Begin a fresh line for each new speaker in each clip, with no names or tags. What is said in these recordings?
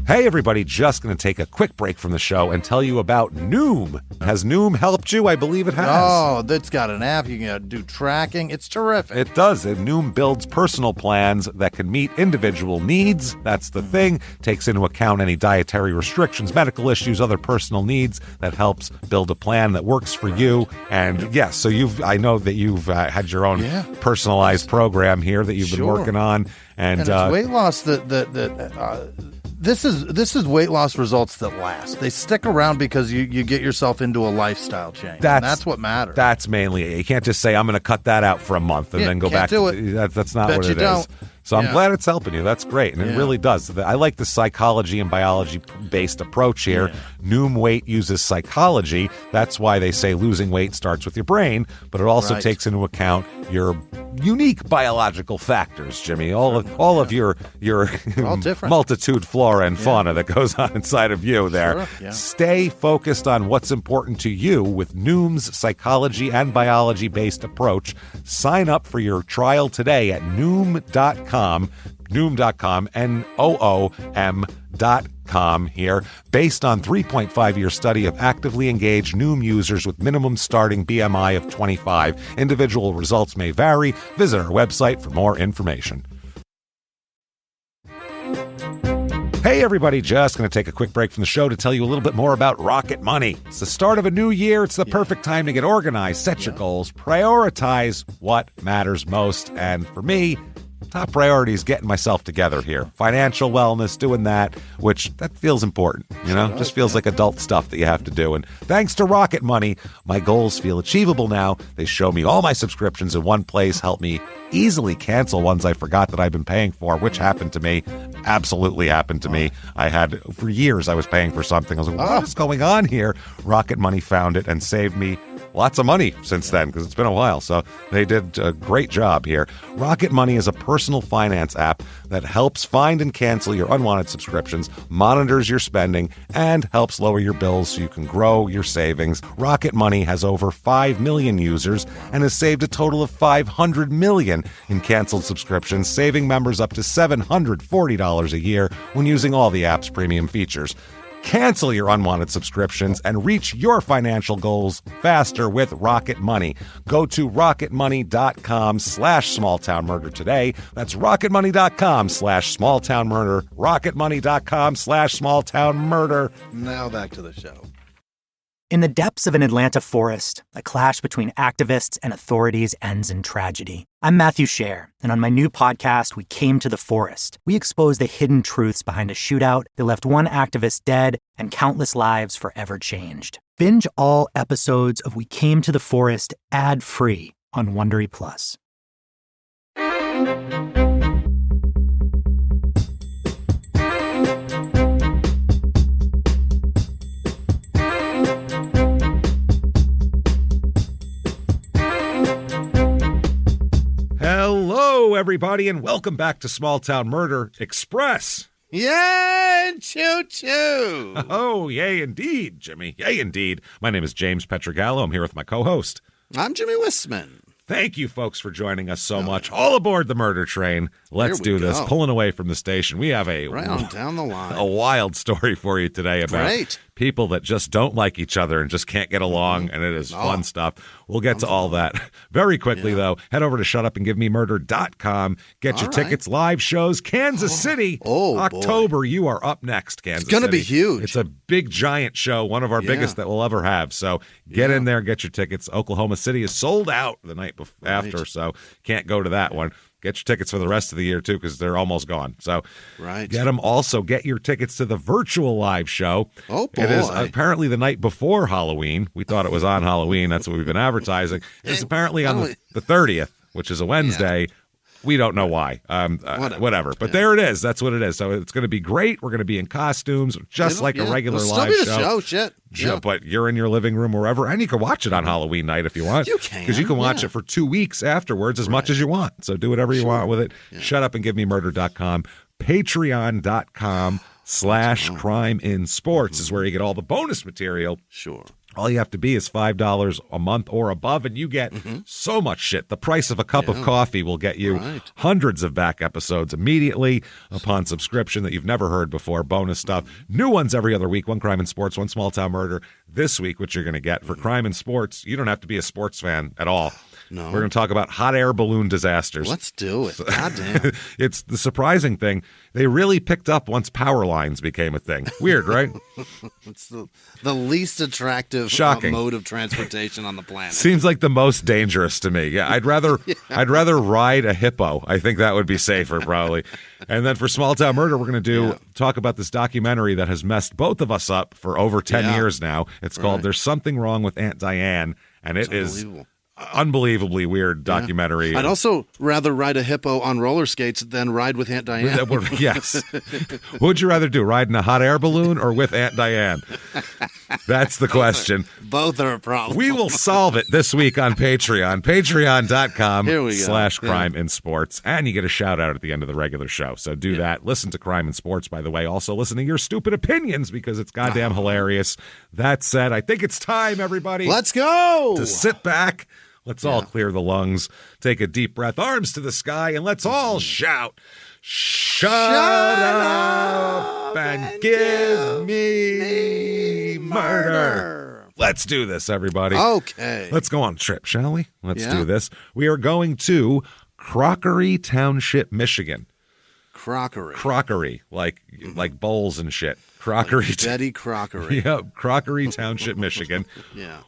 Hey everybody, just going to take a quick break from the show and tell you about Noom. Has Noom helped you? I believe it has.
Oh, that's got an app. You can do tracking. It's terrific.
It does. Noom builds personal plans that can meet individual needs. That's the thing. Takes into account any dietary restrictions, medical issues, other personal needs. That helps build a plan that works for you. And yes, so I know that you've had your own personalized program here that you've been working on. And
it's weight loss This is weight loss results that last. They stick around because you get yourself into a lifestyle change. That's what matters.
That's mainly it. You can't just say, I'm going to cut that out for a month and then go back to it. That's not what it is. So I'm glad it's helping you. That's great. And it really does. I like the psychology and biology-based approach here. Yeah. Noom Weight uses psychology. That's why they say losing weight starts with your brain, but it also takes into account your unique biological factors, Jimmy. All of your multitude flora and fauna that goes on inside of you there. Sure. Yeah. Stay focused on what's important to you with Noom's psychology and biology-based approach. Sign up for your trial today at Noom.com, Noom.com here, based on 3.5-year study of actively engaged Noom users with minimum starting BMI of 25. Individual results may vary. Visit our website for more information. Hey everybody, just going to take a quick break from the show to tell you a little bit more about Rocket Money. It's the start of a new year. It's the perfect time to get organized, set your goals, prioritize what matters most. And for me, top priority is getting myself together here. Financial wellness, doing that, which that feels important, just feels like adult stuff that you have to do. And thanks to Rocket Money, my goals feel achievable now. They show me all my subscriptions in one place, help me easily cancel ones I forgot that I've been paying for, which happened to me, absolutely happened to me. For years, I was paying for something. I was like, what is going on here? Rocket Money found it and saved me lots of money since then, because it's been a while. So they did a great job here. Rocket Money is a personal finance app that helps find and cancel your unwanted subscriptions, monitors your spending, and helps lower your bills so you can grow your savings. Rocket Money has over 5 million users and has saved a total of $500 million in canceled subscriptions, saving members up to $740 a year when using all the app's premium features. Cancel your unwanted subscriptions and reach your financial goals faster with Rocket Money. Go to rocketmoney.com/smalltownmurder today. That's rocketmoney.com/smalltownmurder. rocketmoney.com/smalltownmurder.
Now back to the show.
In the depths of an Atlanta forest, a clash between activists and authorities ends in tragedy. I'm Matthew Scher, and on my new podcast, We Came to the Forest, we expose the hidden truths behind a shootout that left one activist dead and countless lives forever changed. Binge all episodes of We Came to the Forest ad-free on Wondery Plus.
Hello, everybody, and welcome back to Small Town Murder Express.
Yay, choo-choo.
Oh, yay indeed, Jimmy. Yay indeed. My name is James Pietragallo. I'm here with my co-host.
I'm Jimmie Whisman.
Thank you, folks, for joining us so much. All aboard the murder train. Let's do this. Pulling away from the station. We have
right on down the line.
A wild story for you today about people that just don't like each other and just can't get along, and it is fun stuff. We'll get to all that very quickly, though. Head over to shutupandgivememurder.com. Get your tickets, live shows, Kansas City. October, boy. You are up next, Kansas City.
It's going to be huge.
It's a big, giant show, one of our biggest that we'll ever have. So get in there, get your tickets. Oklahoma City is sold out the night after, so can't go to that one. Get your tickets for the rest of the year, too, because they're almost gone. So get them. Also, get your tickets to the virtual live show. Oh, boy. It is apparently the night before Halloween. We thought it was on Halloween. That's what we've been advertising. It's apparently on the 30th, which is a Wednesday. We don't know why. Whatever. But there it is. That's what it is. So it's going to be great. We're going to be in costumes, just like a regular live show. But you're in your living room, wherever, and you can watch it on Halloween night if you want.
You can.
Because you can watch it for 2 weeks afterwards as much as you want. So do whatever you want with it. Shutupandgivememurder.com. Patreon.com/Crime in Sports is where you get all the bonus material.
Sure.
All you have to be is $5 a month or above, and you get so much shit. The price of a cup of coffee will get you hundreds of back episodes immediately upon subscription that you've never heard before. Bonus stuff. New ones every other week. One Crime and Sports, one Small Town Murder. This week, what you're going to get for Crime and Sports, you don't have to be a sports fan at all.
No.
We're going to talk about hot air balloon disasters.
Let's do it. Goddamn.
It's the surprising thing. They really picked up once power lines became a thing. Weird, right?
It's the least attractive mode of transportation on the planet.
Seems like the most dangerous to me. Yeah, I'd rather ride a hippo. I think that would be safer probably. And then for Small Town Murder, we're going to talk about this documentary that has messed both of us up for over 10 years now. It's called There's Something Wrong with Aunt Diane, and it is unbelievably weird documentary.
I'd also rather ride a hippo on roller skates than ride with Aunt Diane.
Yes. What would you rather do, ride in a hot air balloon or with Aunt Diane? That's the question.
Both are a problem.
We will solve it this week on Patreon. Patreon.com/crime in sports. And you get a shout out at the end of the regular show. So do that. Listen to Crime in Sports, by the way. Also listen to your stupid opinions because it's goddamn hilarious. That said, I think it's time, everybody.
Let's go.
To sit back. Let's all clear the lungs, take a deep breath, arms to the sky, and let's all shout, Shut up and give me murder. Let's do this, everybody.
Okay.
Let's go on a trip, shall we? Let's do this. We are going to Crockery Township, Michigan. Crockery, like bowls and shit. Crockery.
Like Betty Crockery.
Yep, Crockery Township, Michigan.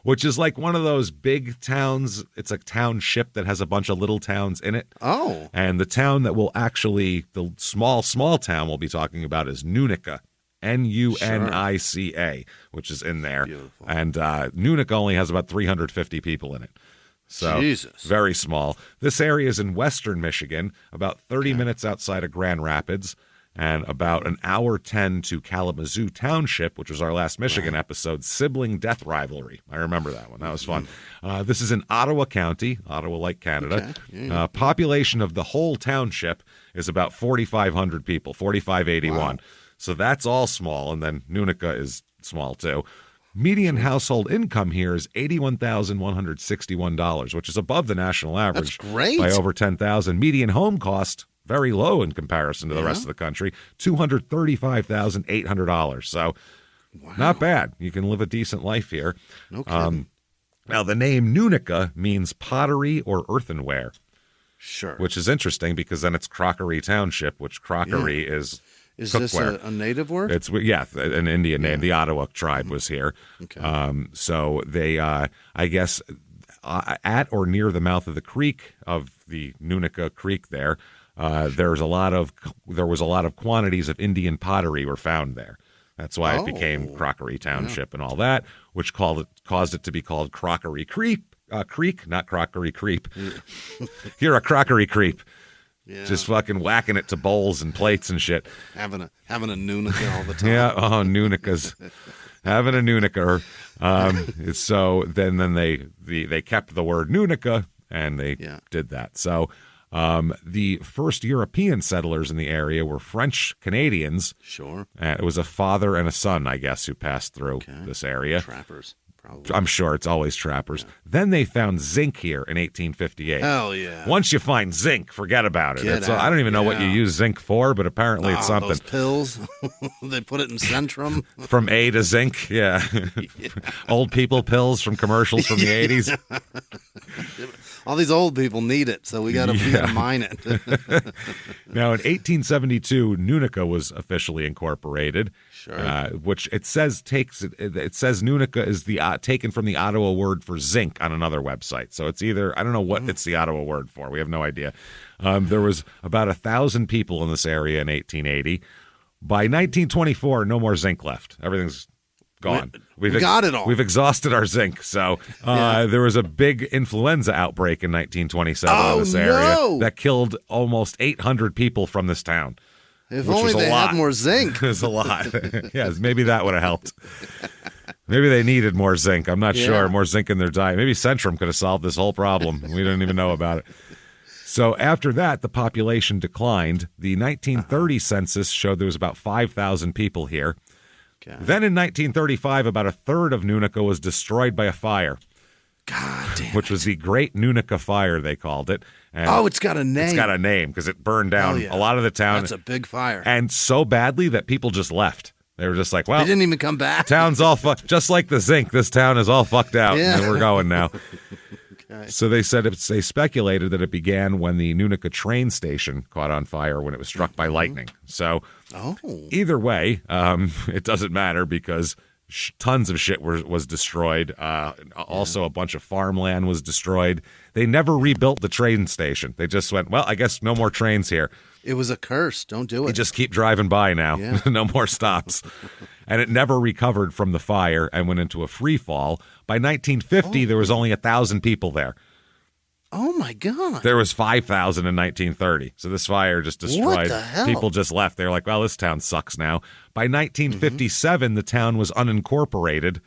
Which is like one of those big towns. It's a township that has a bunch of little towns in it.
Oh.
And the town that will actually, the small town we'll be talking about is Nunica. Nunica, which is in there.
Beautiful.
And Nunica only has about 350 people in it. So
Jesus.
Very small. This area is in western Michigan, about 30 minutes outside of Grand Rapids, and about an hour 10 to Kalamazoo Township, which was our last Michigan episode, sibling death rivalry. I remember that one. That was fun. This is in Ottawa County, Ottawa like Canada. Okay. Population of the whole township is about 4,500 people, 4,581. Wow. So that's all small, and then Nunica is small too. Median household income here is $81,161, which is above the national average.
That's great.
By over $10,000. Median home cost, very low in comparison to the rest of the country, $235,800. So not bad. You can live a decent life here.
No kidding.
Now, the name Nunica means pottery or earthenware.
Sure.
Which is interesting because then it's Crockery Township, which crockery is cookware.
This a native word?
It's an Indian name. The Ottawa tribe was here.
Okay.
So they, I guess, at or near the mouth of the creek of the Nunica Creek there was a lot of quantities of Indian pottery were found there. That's why it became Crockery Township and all that, which caused it to be called Crockery Creek, not Crockery Creep. You're a crockery creep. Yeah. Just fucking whacking it to bowls and plates and shit.
Having a Nunica all the time.
Yeah, Nunica's. Having a Nunica. So then they kept the word Nunica and they did that. So the first European settlers in the area were French Canadians.
Sure.
It was a father and a son, I guess, who passed through this area.
Trappers. Probably.
I'm sure it's always trappers. Yeah. Then they found zinc here in 1858.
Hell yeah.
Once you find zinc, forget about it. I don't even know what you use zinc for, but apparently it's something.
Those pills, they put it in Centrum.
From A to zinc, yeah. Old people pills from commercials from the 80s.
All these old people need it, so we got to mine it.
Now, in 1872, Nunica was officially incorporated.
Sure.
Which it says Nunica is the taken from the Ottawa word for zinc on another website. So it's either, I don't know what it's the Ottawa word for. We have no idea. There was about 1,000 people in this area in 1880. By 1924, no more zinc left. Everything's gone.
We got it all.
We've exhausted our zinc. So there was a big influenza outbreak in 1927 in this area that killed almost 800 people from this town.
If only they had more zinc.
It's a lot. Yes, maybe that would have helped. Maybe they needed more zinc. I'm not sure. More zinc in their diet. Maybe Centrum could have solved this whole problem. We didn't even know about it. So after that, the population declined. The 1930 census showed there was about 5,000 people here.
Okay.
Then in 1935, about a third of Nunica was destroyed by a fire.
God damn.
Which was the Great Nunica Fire, they called it. And
it's got a name.
It's got a name because it burned down a lot of the town.
That's a big fire.
And so badly that people just left. They were just like, well.
They didn't even come back.
Town's all fucked. Just like the zinc, this town is all fucked out.
Yeah.
And we're going now.
Okay.
So they said they speculated that it began when the Nunica train station caught on fire when it was struck by lightning. So either way, it doesn't matter because tons of shit was destroyed. Also, a bunch of farmland was destroyed. They never rebuilt the train station. They just went, well, I guess no more trains here.
It was a curse. Don't do it.
You just keep driving by now.
Yeah.
No more stops. And it never recovered from the fire and went into a free fall. By 1950, there was only 1,000 people there.
Oh, my God.
There was 5,000 in 1930. So this fire just destroyed.
What the hell?
People just left. They were like, well, this town sucks now. By 1957, the town was unincorporated.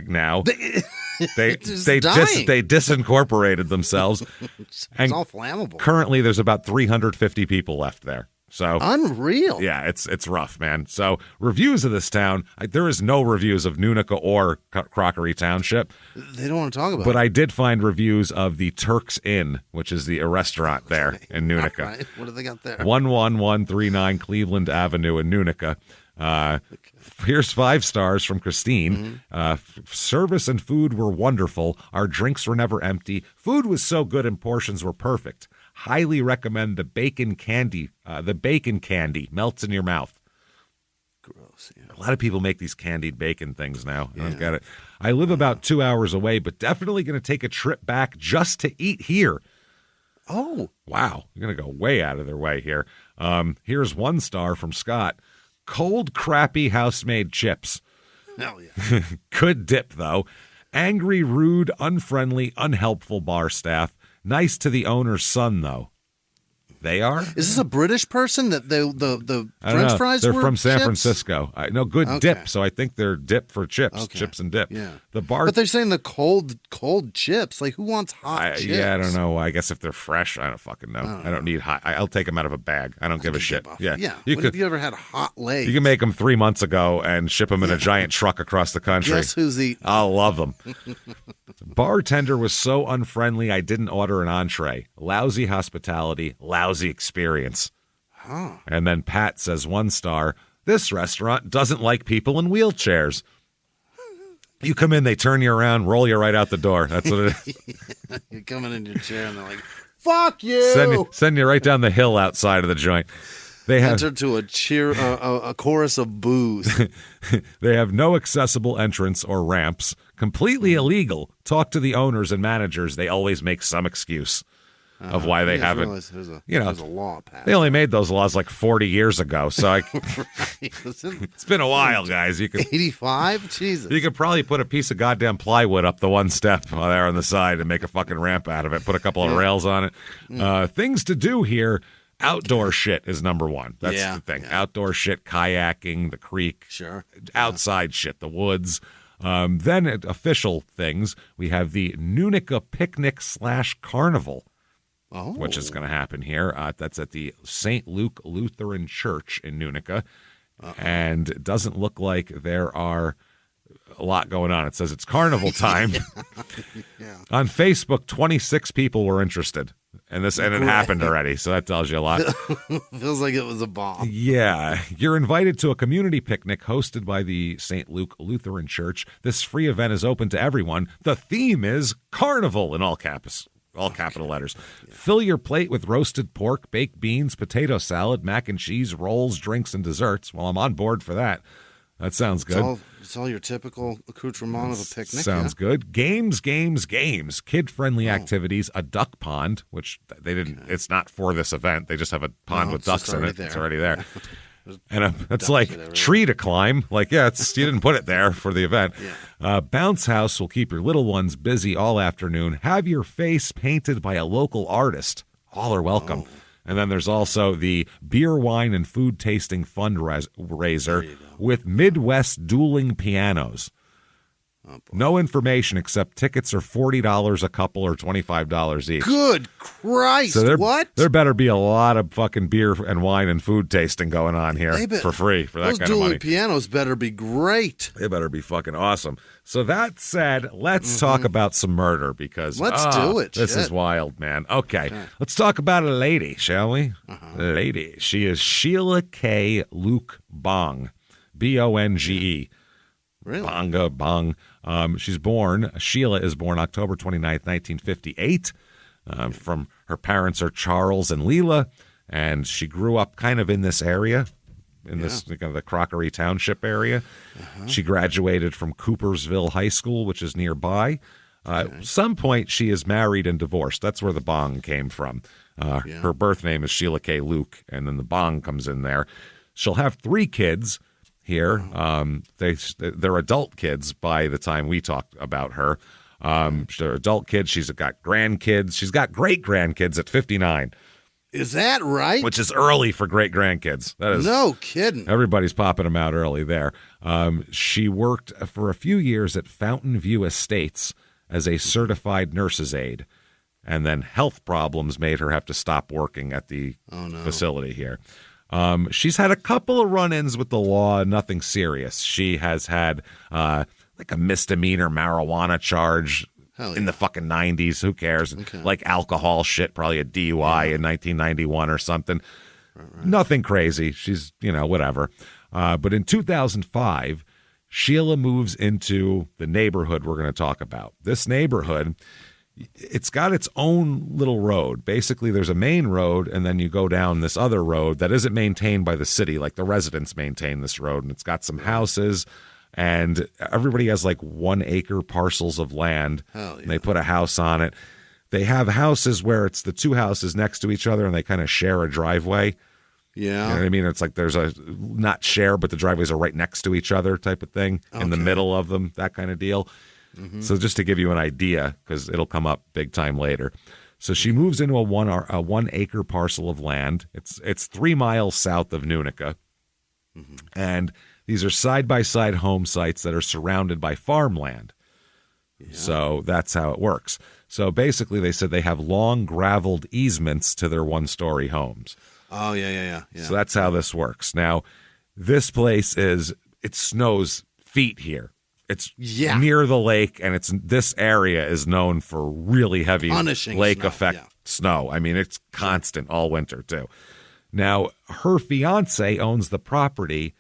Now they disincorporated themselves.
It's
and
all flammable.
Currently, there's about 350 people left there. So
unreal.
Yeah, it's rough, man. So reviews of this town, there is no reviews of Nunica or Crockery Township.
They don't want to talk about it.
But I did find reviews of the Turk's Inn, which is a restaurant there in Nunica.
Right. What do they got there?
11139 Cleveland Avenue in Nunica. Here's 5 stars from Christine. Service and food were wonderful. Our drinks were never empty. Food was so good and portions were perfect. Highly recommend the bacon candy. The bacon candy melts in your mouth.
Gross. Yeah.
A lot of people make these candied bacon things now. Yeah. I've got it. I live about 2 hours away, but definitely going to take a trip back just to eat here.
Oh.
Wow. You're going to go way out of their way here. Here's 1 star from Scott. Cold, crappy house-made chips.
Hell yeah.
Good dip, though. Angry, rude, unfriendly, unhelpful bar staff. Nice to the owner's son, though. They are?
Is this a British person that the French fries
They're
were
from San
chips?
Francisco. No, good dip, so I think they're dip for chips, chips and dip.
Yeah.
But
they're saying the cold chips. Like, who wants hot chips?
Yeah, I don't know. I guess if they're fresh, I don't fucking know. I don't need hot. I'll take them out of a bag. I don't give a shit. Yeah.
Have you ever had hot legs?
You can make them 3 months ago and ship them in a giant truck across the country.
Guess who's eating?
I'll love them. Bartender was so unfriendly, I didn't order an entree. Lousy hospitality, lousy experience.
Huh.
And then Pat says 1 star, this restaurant doesn't like people in wheelchairs. You come in, they turn you around, roll you right out the door. That's what it is.
You're coming in your chair and they're like, fuck you!
Send you right down the hill outside of the joint. They have
enter to a chorus of boos.
They have no accessible entrance or ramps. Completely illegal. Talk to the owners and managers. They always make some excuse of why they haven't.
There's a law passed.
They only made those laws like 40 years ago. So
Right.
It's been a while, guys.
85? Jesus.
You could probably put a piece of goddamn plywood up the 1 step there on the side and make a fucking ramp out of it. Put a couple of rails on it. Things to do here. Outdoor shit is number 1. That's the thing. Yeah. Outdoor shit, kayaking, the creek.
Sure.
Outside shit, the woods. Then official things, we have the Nunica Picnic / Carnival, which is going to happen here. That's at the St. Luke Lutheran Church in Nunica. And it doesn't look like there are a lot going on. It says it's carnival time. On Facebook, 26 people were interested. And it happened already, so that tells you a lot.
Feels like it was a bomb.
Yeah. You're invited to a community picnic hosted by the St. Luke Lutheran Church. This free event is open to everyone. The theme is Carnival in all capital letters. Yeah. Fill your plate with roasted pork, baked beans, potato salad, mac and cheese, rolls, drinks, and desserts. Well, I'm on board for that. That sounds good.
It's all your typical accoutrement of a picnic.
Sounds good. Games. Kid-friendly activities. A duck pond, which they didn't. Okay. It's not for this event. They just have a pond with ducks in it. It's already there. And it's like tree to climb. Like, you didn't put it there for the event. Yeah. Bounce house will keep your little ones busy all afternoon. Have your face painted by a local artist. All are welcome. And then there's also the beer, wine, and food tasting fundraiser with Midwest dueling pianos. No information except tickets are $40 a couple or $25 each.
Good Christ!
So
what?
There better be a lot of fucking beer and wine and food tasting going on here for free for that kind of money.
Those dueling pianos better be great.
They better be fucking awesome. So that said, let's talk about some murder because
let's do it.
This is wild, man. Okay, let's talk about a lady, shall we? A lady. She is Sheila K. Luke Bong, Bonge.
Really?
Bonga Bong. Sheila is born October 29th, 1958. From her parents are Charles and Leela, and she grew up kind of in this area, this kind of the Crockery Township area. She graduated from Coopersville High School, which is nearby. At some point, she is married and divorced. That's where the Bong came from. Her birth name is Sheila K. Luke, and then the Bong comes in there. She'll have 3 kids here. They're adult kids by the time we talked about her. They're adult kids. She's got grandkids. She's got great-grandkids at 59.
Is that right?
Which is early for great-grandkids. That is
no kidding.
Everybody's popping them out early there. She worked for a few years at Fountain View Estates as a certified nurse's aide. And then health problems made her have to stop working at the facility here. She's had a couple of run-ins with the law, nothing serious. She has had like a misdemeanor marijuana charge in the fucking 90s. Who cares? Like alcohol shit, probably a DUI in 1991 or something. Right. Nothing crazy. She's, whatever. But in 2005, Sheila moves into the neighborhood we're going to talk about. This neighborhood, it's got its own little road. Basically, there's a main road, and then you go down this other road that isn't maintained by the city. Like, the residents maintain this road, and it's got some houses, and everybody has, 1-acre parcels of land. And they put a house on it. They have houses where it's the 2 houses next to each other, and they kind of share a driveway.
Yeah.
You know what I mean? It's like there's a, not share, but the driveways are right next to each other type of thing, in the middle of them, that kind of deal. So just to give you an idea, because it'll come up big time later. So she moves into a 1-acre parcel of land. It's 3 miles south of Nunica. And these are side-by-side home sites that are surrounded by farmland. So that's how it works. So basically they said they have long graveled easements to their 1-story homes.
Oh, yeah.
So that's how this works. Now, this place it snows feet here. It's near the lake, and this area is known for really heavy
punishing
lake
snow.
effect snow. I mean, it's constant all winter, too. Now, her fiance owns the property,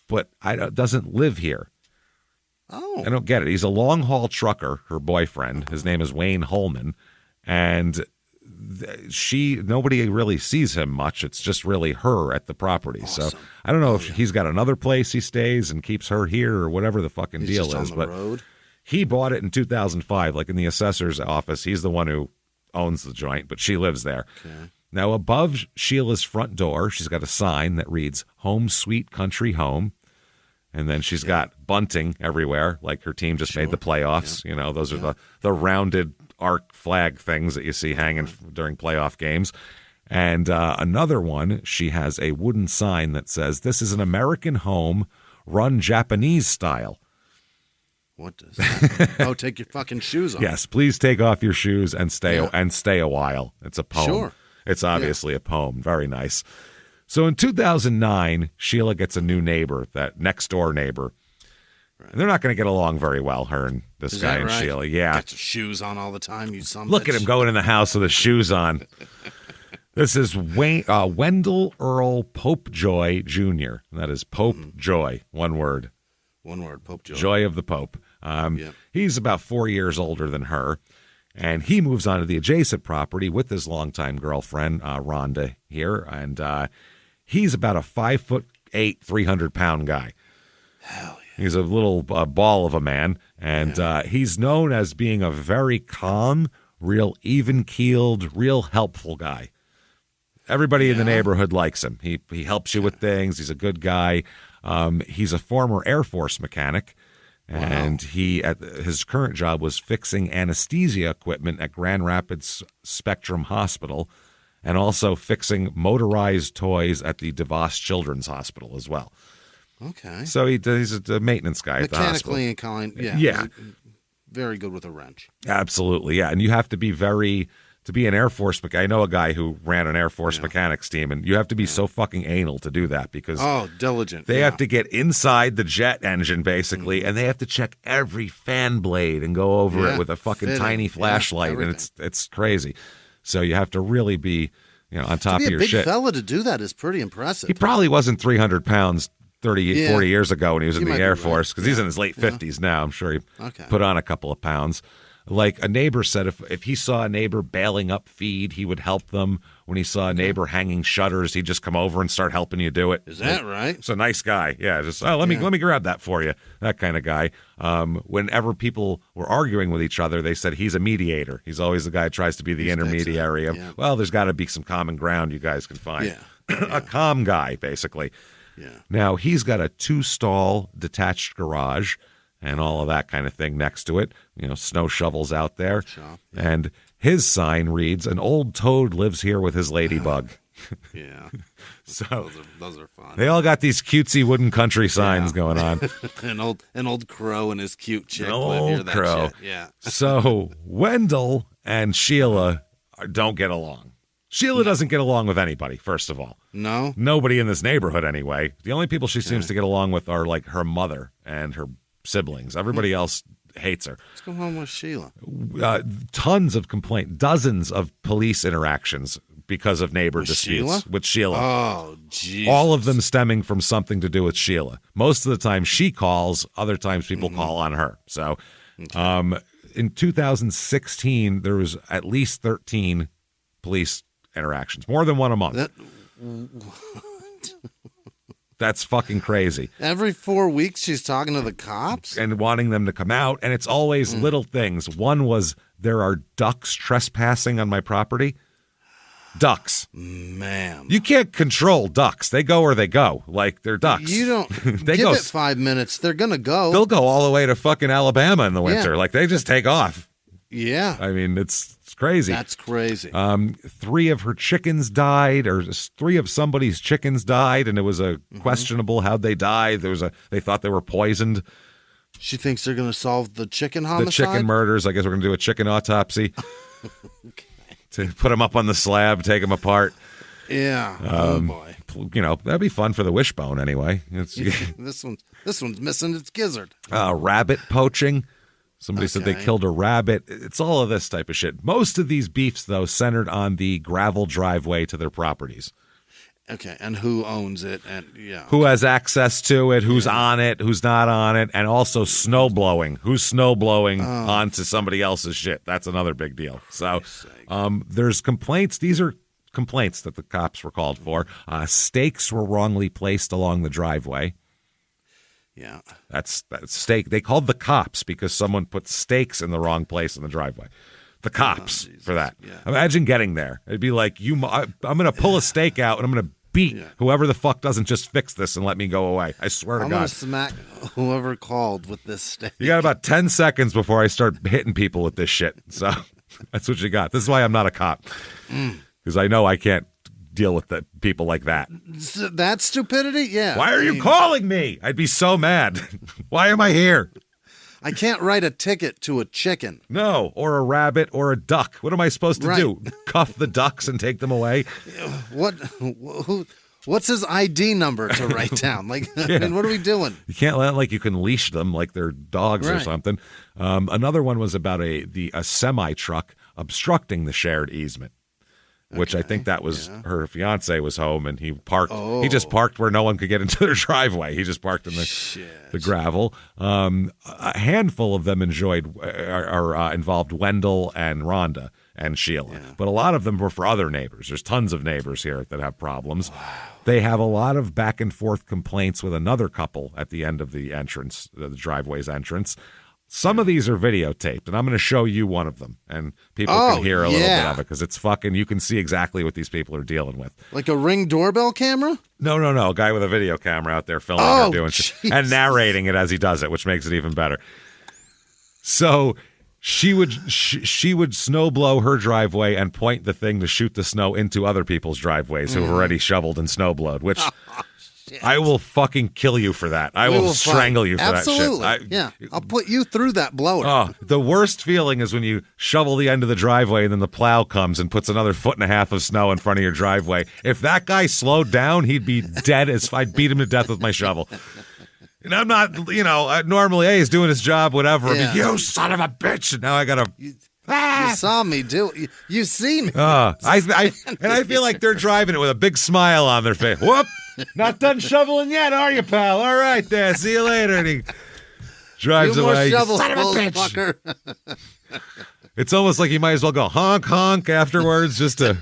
but doesn't live here.
Oh.
I don't get it. He's a long-haul trucker, her boyfriend. His name is Wayne Holman, and nobody really sees him much. It's just really her at the property.
Awesome.
So I don't know if he's got another place he stays and keeps her here or whatever the fucking deal
just
is.
On the
but
road.
He bought it in 2005, in the assessor's office. He's the one who owns the joint, but she lives there. Okay. Now, above Sheila's front door, she's got a sign that reads "Home Sweet Country Home." And then she's got bunting everywhere, like her team just made the playoffs. Yeah. Those are the rounded arc flag things that you see hanging during playoff games. And another one, she has a wooden sign that says, "This is an American home run Japanese style."
What does that mean? Take your fucking shoes off.
Yes, please take off your shoes and stay a while. It's a poem.
Sure.
It's obviously a poem. Very nice. So in 2009, Sheila gets a new neighbor, that next-door neighbor. Right. And they're not going to get along very well, her and this guy and right? Sheila. Yeah.
Got your shoes on all the time, you son of a
Look
bitch.
at him going in the house with his shoes on. This is Wendell Earl Popejoy Jr. And that is Pope Joy, one word.
One word, Pope Joy.
Joy of the Pope. He's about 4 years older than her. And he moves on to the adjacent property with his longtime girlfriend, Rhonda, here. And he's about a 5'8", 300-pound guy.
Hell yeah.
He's a little ball of a man. And he's known as being a very calm, real even-keeled, real helpful guy. Everybody in the neighborhood likes him. He helps you with things. He's a good guy. He's a former Air Force mechanic. And his current job was fixing anesthesia equipment at Grand Rapids Spectrum Hospital and also fixing motorized toys at the DeVos Children's Hospital as well.
Okay.
So he's a maintenance guy at the hospital.
Mechanically inclined. Yeah.
Yeah.
Very good with a wrench.
Absolutely, yeah. And you have to be to be an Air Force mechanic. I know a guy who ran an Air Force mechanics team, and you have to be so fucking anal to do that because
diligent.
They have to get inside the jet engine basically, and they have to check every fan blade and go over it with a fucking tiny flashlight, and it's crazy. So you have to really be on top of your shit.
To be a big fella to do that is pretty impressive.
He probably wasn't 300 pounds 40 years ago when he was in the Air Force, because he's in his late 50s now. I'm sure he put on a couple of pounds. Like a neighbor said, if he saw a neighbor bailing up feed, he would help them. When he saw a neighbor hanging shutters, he'd just come over and start helping you do it.
Is that right?
It's a nice guy. Yeah, just let me grab that for you. That kind of guy. Whenever people were arguing with each other, they said he's a mediator. He's always the guy who tries to be the intermediary. Well, there's got to be some common ground you guys can find.
Yeah.
A calm guy, basically.
Yeah.
Now, he's got a 2-stall detached garage and all of that kind of thing next to it. Snow shovels out there. And his sign reads, "An old toad lives here with his ladybug."
Yeah.
So
those are fun.
They all got these cutesy wooden country signs going on.
an old crow and his cute chick
An
live
old
here. That
crow.
Shit. Yeah.
So Wendell and Sheila don't get along. Sheila doesn't get along with anybody, first of all.
No?
Nobody in this neighborhood, anyway. The only people she seems to get along with are, like, her mother and her siblings. Everybody else hates her.
What's going on with Sheila?
Tons of complaints, dozens of police interactions because of neighbor disputes with Sheila.
Oh, jeez.
All of them stemming from something to do with Sheila. Most of the time she calls, other times people call on her. So in 2016, there was at least 13 police interactions, more than one a month. That's fucking crazy.
Every 4 weeks she's talking to the cops?
And wanting them to come out, and it's always little things. One was, there are ducks trespassing on my property. Ducks.
Ma'am.
You can't control ducks. They go where they go. Like, they're ducks.
You don't
they
give
go,
it 5 minutes. They're going to go.
They'll go all the way to fucking Alabama in the winter. Like, they just take off.
Yeah.
I mean, it's crazy.
That's crazy.
3 of her chickens died, or 3 of somebody's chickens died, and it was a questionable how they died. They thought they were poisoned.
She thinks they're going to solve the chicken homicide?
The chicken murders. I guess we're going to do a chicken autopsy.
Okay.
To put them up on the slab, take them apart.
Yeah. Oh, boy.
That'd be fun for the wishbone anyway.
This one's missing its gizzard.
Rabbit poaching. Somebody said they killed a rabbit. It's all of this type of shit. Most of these beefs, though, centered on the gravel driveway to their properties.
Okay, and who owns it? And
who has access to it? Who's on it? Who's not on it? And also snow blowing. Who's snow blowing onto somebody else's shit? That's another big deal. So there's complaints. These are complaints that the cops were called for. Stakes were wrongly placed along the driveway.
Yeah.
That's stake. They called the cops because someone put stakes in the wrong place in the driveway. The cops for that. Yeah. Imagine getting there. It'd be like, I'm going to pull a stake out and I'm going to beat whoever the fuck doesn't just fix this and let me go away. I swear to God.
I'm going to smack whoever called with this stake.
You got about 10 seconds before I start hitting people with this shit. So that's what you got. This is why I'm not a cop. Because I know I can't deal with people like that.
That stupidity? Yeah.
Why are you calling me? I'd be so mad. Why am I here?
I can't write a ticket to a chicken.
No, or a rabbit or a duck. What am I supposed to do? Cuff the ducks and take them away?
What's his ID number to write down? Like, I mean, what are we doing?
You can't let like you can leash them like they're dogs or something. Another one was about a semi truck obstructing the shared easement. Which I think that was her fiance was home and he parked. He just parked where no one could get into their driveway. He just parked in the gravel. A handful of them involved Wendell and Rhonda and Sheila, but a lot of them were for other neighbors. There's tons of neighbors here that have problems. Wow. They have a lot of back and forth complaints with another couple at the end of the entrance, the driveway's entrance. Some of these are videotaped, and I'm going to show you one of them, and people can hear a little bit of it, because it's fucking, you can see exactly what these people are dealing with.
Like a Ring doorbell camera?
No. A guy with a video camera out there filming her doing shit, and narrating it as he does it, which makes it even better. So she would snow blow her driveway and point the thing to shoot the snow into other people's driveways who have already shoveled and snow blowed, which...
shit.
I will fucking kill you for that. I will strangle you for
Absolutely.
that shit.
Yeah, I'll put you through that blower.
Oh, the worst feeling is when you shovel the end of the driveway and then the plow comes and puts another 1.5 feet of snow in front of your driveway. If that guy slowed down, he'd be dead as I'd beat him to death with my shovel. And I'm not, normally, hey, he's doing his job, whatever.
Yeah.
I mean, you son of a bitch. And now I got to...
You saw me do it. You see me.
I feel like they're driving it with a big smile on their face. Whoop! Not done shoveling yet, are you, pal? All right, there. See you later. And he drives away.
Shovels,
son of a bitch. Fucker. It's almost like you might as well go honk honk afterwards, just to.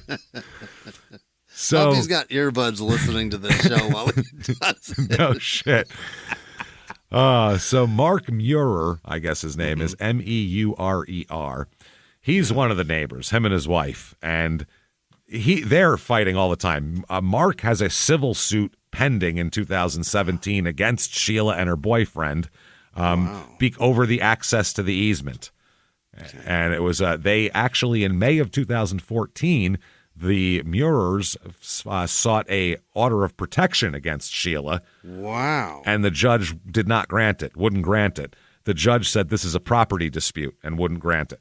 So
I hope he's got earbuds listening to this show while he does it.
No shit. So Mark Murer, I guess his name is Meurer. He's one of the neighbors, him and his wife, and they're fighting all the time. Mark has a civil suit pending in 2017 against Sheila and her boyfriend over the access to the easement. Okay. And it was they actually, in May of 2014, the Murers sought a order of protection against Sheila.
Wow.
And the judge did not grant it, wouldn't grant it. The judge said this is a property dispute and wouldn't grant it.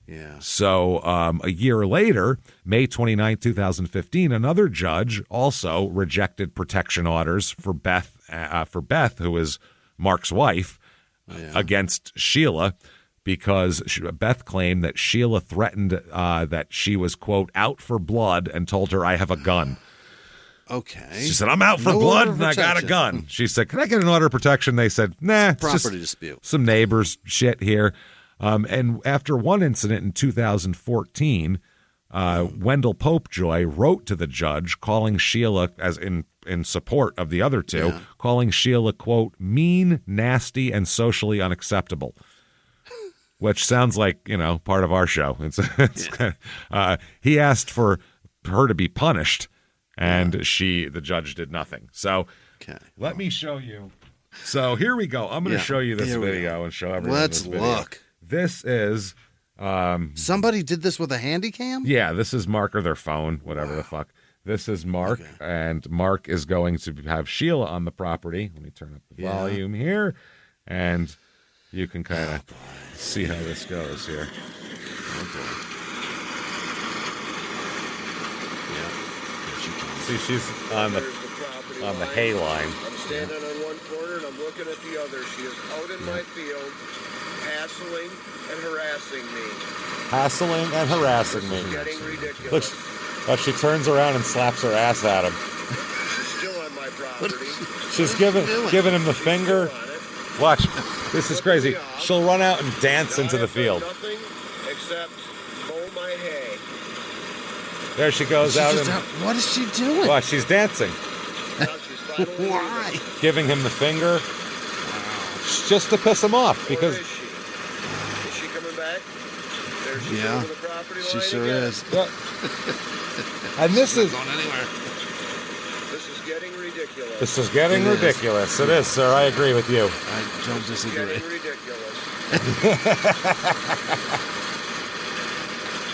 Yeah. So
a year later, May 29, 2015, another judge also rejected protection orders for Beth, who is Mark's wife, against Sheila, because Beth claimed that Sheila threatened that she was, quote, out for blood and told her, I have a gun.
Okay.
She said, I'm out for blood and I got a gun. She said, can I get an order of protection? They said, nah, it's
property
just
dispute.
Some neighbors shit here. And after one incident in 2014, Wendell Popejoy wrote to the judge calling Sheila, as in support of the other two, calling Sheila, quote, mean, nasty, and socially unacceptable. Which sounds like, part of our show. He asked for her to be punished, and the judge did nothing. So let me show you. So here we go. I'm going to show you this video and show everyone
Let's
this video.
Look.
This is...
somebody did this with a handy cam?
Yeah, this is Mark or their phone, whatever the fuck. This is Mark, and Mark is going to have Sheila on the property. Let me turn up the volume here, and you can kind of see how this goes here. See, she's on the hay line.
I'm standing on one corner and I'm looking at the other. She is out in my field, hassling and harassing me.
Hassling and harassing me.
It's getting ridiculous.
Look, she turns around and slaps her ass at him.
She's still on my property.
She's giving him the finger. Watch. This is crazy. She'll run out and dance into the field.
Nothing except mow my hay.
There she goes out.
What is she doing?
Watch, she's dancing.
Why?
Giving him the finger. Just to piss him off. Because
Is she coming back? There she
Yeah,
over the property
she
line
sure
again.
is.
And this is
Going anywhere.
This is getting ridiculous.
This is getting ridiculous. It is, sir. I agree with you.
I don't disagree.
Getting ridiculous.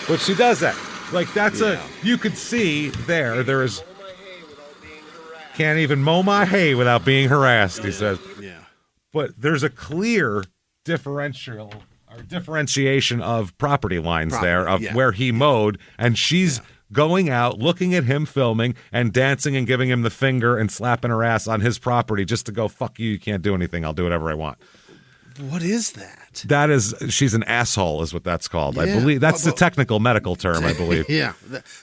But she does that. Like, that's you could see there is,
Mow my hay without being harassed.
can't even mow my hay without being harassed, he says.
Yeah.
But there's a clear differentiation of property lines where he mowed, and she's going out, looking at him filming, and dancing and giving him the finger and slapping her ass on his property just to go, fuck you can't do anything, I'll do whatever I want.
What is that?
That is, she's an asshole is what that's called. I believe that's the technical medical term, I believe.
Yeah.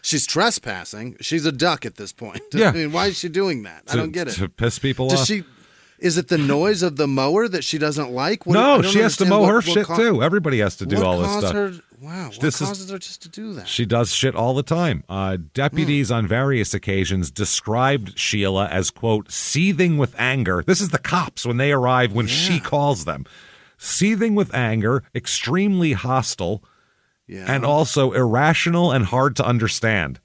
She's trespassing. She's a duck at this point.
Yeah.
I mean, why is she doing that? I don't get it.
To piss people
Does
off.
Is it the noise of the mower that she doesn't like?
No, she has to mow her shit too. Everybody has to do all this stuff.
What causes her just to do that?
She does shit all the time. Deputies on various occasions described Sheila as, quote, seething with anger. This is the cops when they arrive, when she calls them. Seething with anger, extremely hostile, and also irrational and hard to understand.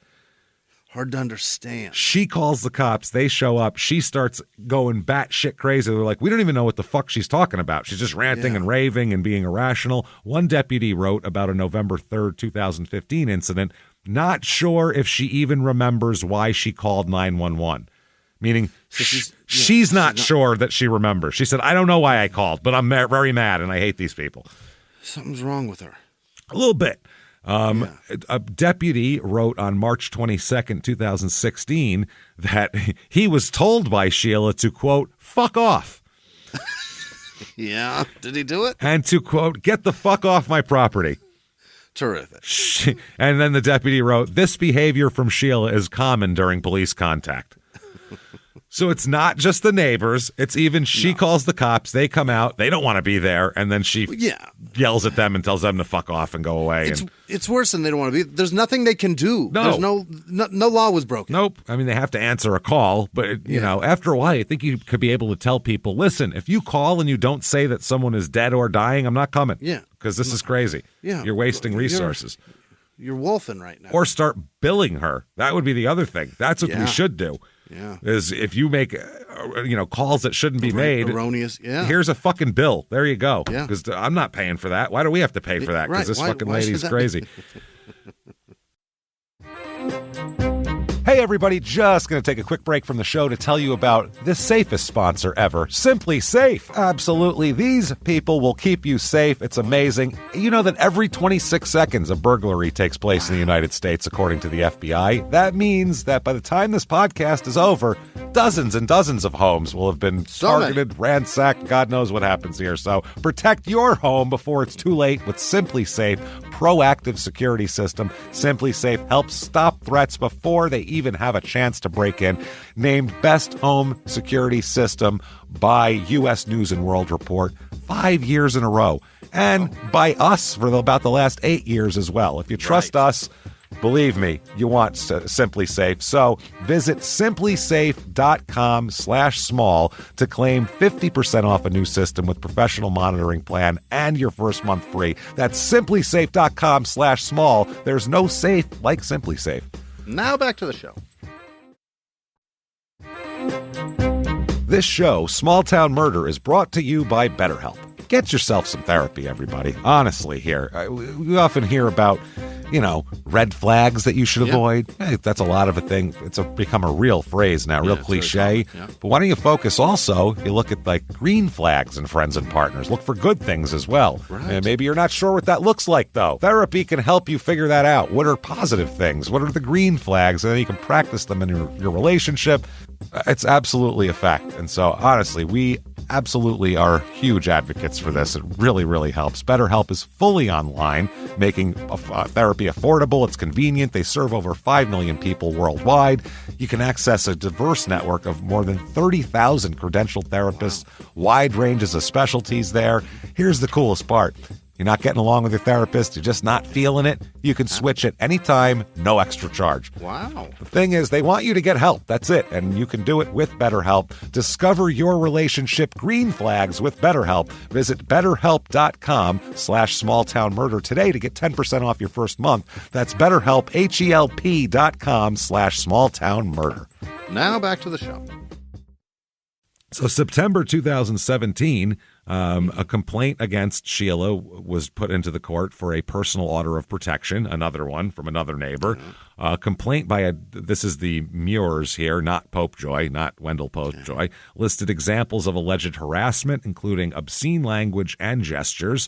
Hard to understand.
She calls the cops. They show up. She starts going batshit crazy. They're like, we don't even know what the fuck she's talking about. She's just ranting and raving and being irrational. One deputy wrote about a November 3rd, 2015 incident, not sure if she even remembers why she called 911. Meaning
So
she's not sure that she remembers. She said, I don't know why I called, but I'm very mad and I hate these people.
Something's wrong with her.
A little bit. A deputy wrote on March 22nd, 2016, that he was told by Sheila to, quote, fuck off.
Yeah. Did he do it?
And to, quote, get the fuck off my property.
Terrific.
And then the deputy wrote, this behavior from Sheila is common during police contact. So it's not just the neighbors. It's even she calls the cops. They come out. They don't want to be there. And then she yells at them and tells them to fuck off and go away.
It's worse than they don't want to be. There's nothing they can do.
No.
There's no law was broken.
Nope. I mean, they have to answer a call. But, you know, after a while, I think you could be able to tell people, listen, if you call and you don't say that someone is dead or dying, I'm not coming.
Yeah.
Because this is crazy.
Yeah.
You're wasting resources.
You're wolfing right now.
Or start billing her. That would be the other thing. That's what we should do.
Yeah.
Is if you make, calls that shouldn't be made.
Erroneous. Yeah.
Here's a fucking bill. There you go.
Yeah.
Because I'm not paying for that. Why do we have to pay for that? Because this fucking lady's crazy. Hey, everybody, just going to take a quick break from the show to tell you about the safest sponsor ever, Simply Safe. Absolutely. These people will keep you safe. It's amazing. You know that every 26 seconds a burglary takes place in the United States, according to the FBI. That means that by the time this podcast is over, dozens and dozens of homes will have been targeted, ransacked. God knows what happens here. So protect your home before it's too late with Simply Safe proactive security system. Simply Safe helps stop threats before they even have a chance to break in. Named Best Home Security System by U.S. News and World Report 5 years in a row. And by us for about the last 8 years as well. If you trust us, believe me, you want Simply Safe. So visit simplysafe.com/small to claim 50% off a new system with professional monitoring plan and your first month free. That's simplysafe.com/small. There's no safe like Simply Safe.
Now back to the show.
This show, Small Town Murder, is brought to you by BetterHelp. Get yourself some therapy, everybody. Honestly, here. We often hear about, red flags that you should avoid. Hey, that's a lot of a thing. It's become a real phrase now, real cliche. But why don't you focus also, you look at green flags in friends and partners. Look for good things as well.
Right.
And maybe you're not sure what that looks like, though. Therapy can help you figure that out. What are positive things? What are the green flags? And then you can practice them in your relationship. It's absolutely a fact. And so, honestly, we absolutely are huge advocates for this. It really, really helps. BetterHelp is fully online, making therapy affordable. It's convenient. They serve over 5 million people worldwide. You can access a diverse network of more than 30,000 credentialed therapists, wide ranges of specialties there. Here's the coolest part. You're not getting along with your therapist, you're just not feeling it, you can switch at any time, no extra charge.
Wow.
The thing is, they want you to get help. That's it. And you can do it with BetterHelp. Discover your relationship green flags with BetterHelp. Visit BetterHelp.com/smalltownmurder today to get 10% off your first month. That's BetterHelp, HELP.com/smalltownmurder.
Now back to the show.
So September 2017, a complaint against Sheila was put into the court for a personal order of protection, another one from another neighbor. Complaint by this is the Muirs here, not Popejoy, not Wendell Popejoy, listed examples of alleged harassment, including obscene language and gestures.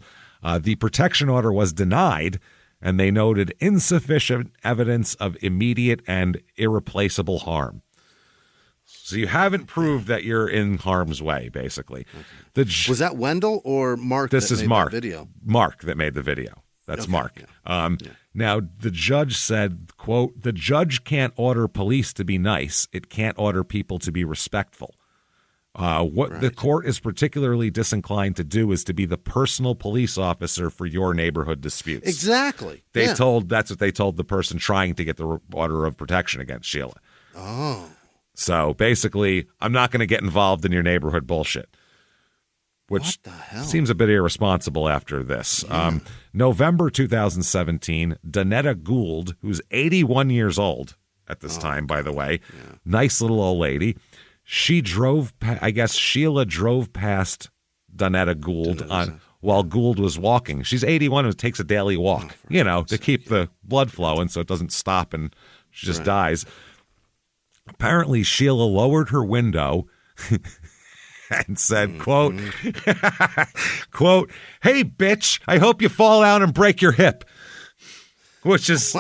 The protection order was denied, and they noted insufficient evidence of immediate and irreplaceable harm. So you haven't proved that you're in harm's way, basically.
Was that Wendell or Mark
this
that
is
made
Mark.
The video?
Mark that made the video. That's
okay,
Mark.
Yeah.
Now, the judge said, quote, the judge can't order police to be nice. It can't order people to be respectful. What the court is particularly disinclined to do is to be the personal police officer for your neighborhood disputes.
Exactly.
That's what they told the person trying to get the order of protection against Sheila.
Oh.
So basically, I'm not going to get involved in your neighborhood bullshit, which
what the hell?
Seems a bit irresponsible after this. Yeah. November 2017, Donetta Gould, who's 81 years old at this time, by the way, nice little old lady. She drove, I guess Sheila drove past Donetta Gould while Gould was walking. She's 81 and takes a daily walk, to keep the blood flowing so it doesn't stop and she just dies. Apparently, Sheila lowered her window and said, quote, quote, "Hey, bitch, I hope you fall out and break your hip," which is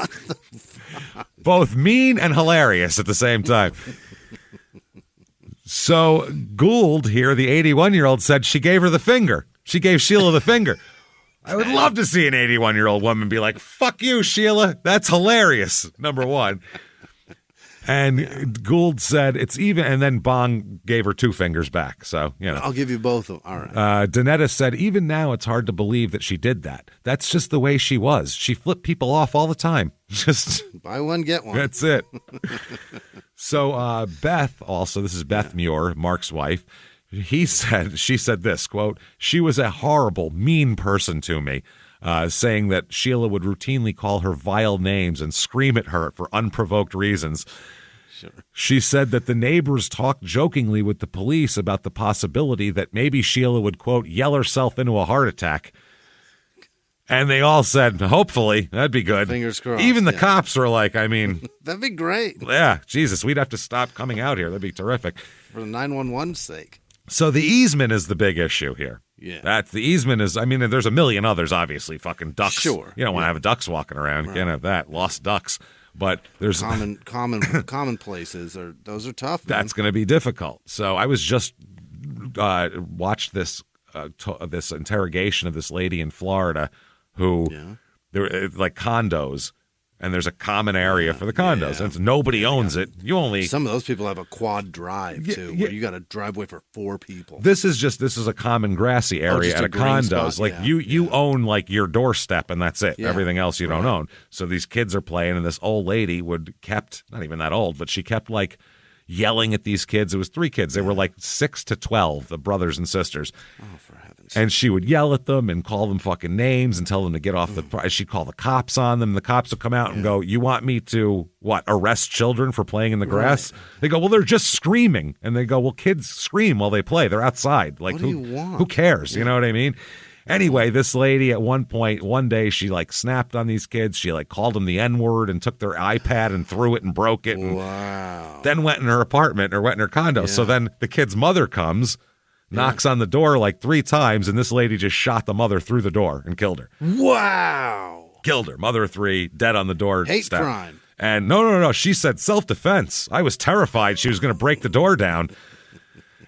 both mean and hilarious at the same time. So Gould here, the 81-year-old, said she gave her the finger. She gave Sheila the finger. I would love to see an 81-year-old woman be like, "Fuck you, Sheila. That's hilarious," number one. And Gould said it's even, and then Bong gave her 2 fingers back. So, you know.
I'll give you both of them. All right.
Donetta said, even now it's hard to believe that she did that. That's just the way she was. She flipped people off all the time. Just
buy one, get one.
That's it. So Beth also, this is Beth Muir, Mark's wife. She said this, quote, "She was a horrible, mean person to me." Saying that Sheila would routinely call her vile names and scream at her for unprovoked reasons. Sure. She said that the neighbors talked jokingly with the police about the possibility that maybe Sheila would, quote, "yell herself into a heart attack." And they all said, hopefully, that'd be good.
Fingers crossed.
Even the cops were like, I mean.
That'd be great.
Yeah, Jesus, we'd have to stop coming out here. That'd be terrific.
For the 911's sake.
So the easement is the big issue here.
Yeah.
That's the easement is, I mean, there's a million others, obviously, fucking ducks.
Sure.
You don't want to have ducks walking around. You can't have that. Lost ducks. But there's
common places those are tough. Man.
That's going to be difficult. So I was just watched this this interrogation of this lady in Florida who there like condos. And there's a common area for the condos. And nobody owns it. You only
some of those people have a quad drive too, where you got a driveway for 4 people.
This is a common grassy area at a condos.
Spot?
Like you own like your doorstep and that's it. Yeah. Everything else you don't own. So these kids are playing, and this old lady kept not even that old, but she kept like yelling at these kids. It was 3 kids. They were like 6 to 12, the brothers and sisters.
Oh, for heaven's sake.
And she would yell at them and call them fucking names and tell them to get off the. She'd call the cops on them. The cops would come out and go, "You want me to arrest children for playing in the grass?" Right. They go, "Well, they're just screaming." And they go, "Well, kids scream while they play. They're outside. Like,
what do you want?
Who cares? You know what I mean?" Anyway, this lady at one day, she like snapped on these kids. She like called them the N-word and took their iPad and threw it and broke it. And then went in her apartment or went in her condo. Yeah. So then the kid's mother comes, knocks on the door like 3 times, and this lady just shot the mother through the door and killed her.
Wow.
Killed her. Mother of 3, dead on the door.
Hate crime.
And no. She said self-defense. I was terrified she was going to break the door down.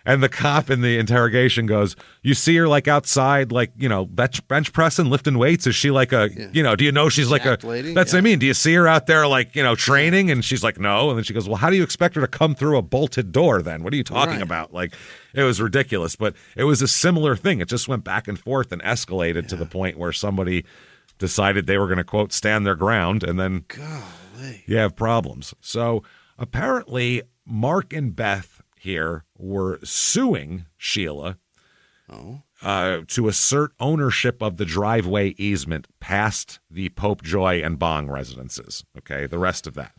And the cop in the interrogation goes, "You see her like outside, like, bench pressing, lifting weights? Is she like a, do you know she's like a lady? That's what I mean. Do you see her out there like, training?" And she's like, "No." And then she goes, "Well, how do you expect her to come through a bolted door then? What are you talking about?" Like, it was ridiculous. But it was a similar thing. It just went back and forth and escalated to the point where somebody decided they were going to, quote, stand their ground. And then you have problems. So apparently Mark and Beth here were suing Sheila to assert ownership of the driveway easement past the Pope Joy and Bong residences. Okay, the rest of that.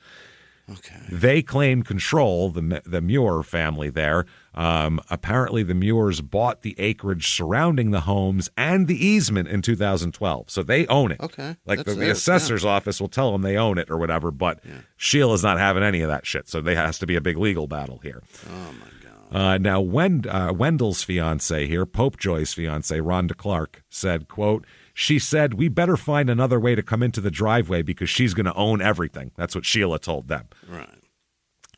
Okay. They claimed control, the Muir family there. Apparently the Muirs bought the acreage surrounding the homes and the easement in 2012. So they own it. Okay. Like the assessor's office will tell them they own it or whatever, but Sheila's not having any of that shit. So there has to be a big legal battle here. Oh, my God. Now, Wendell's fiance here, Pope Joy's fiance, Rhonda Clark, said, quote, "She said, we better find another way to come into the driveway because she's going to own everything." That's what Sheila told them. Right.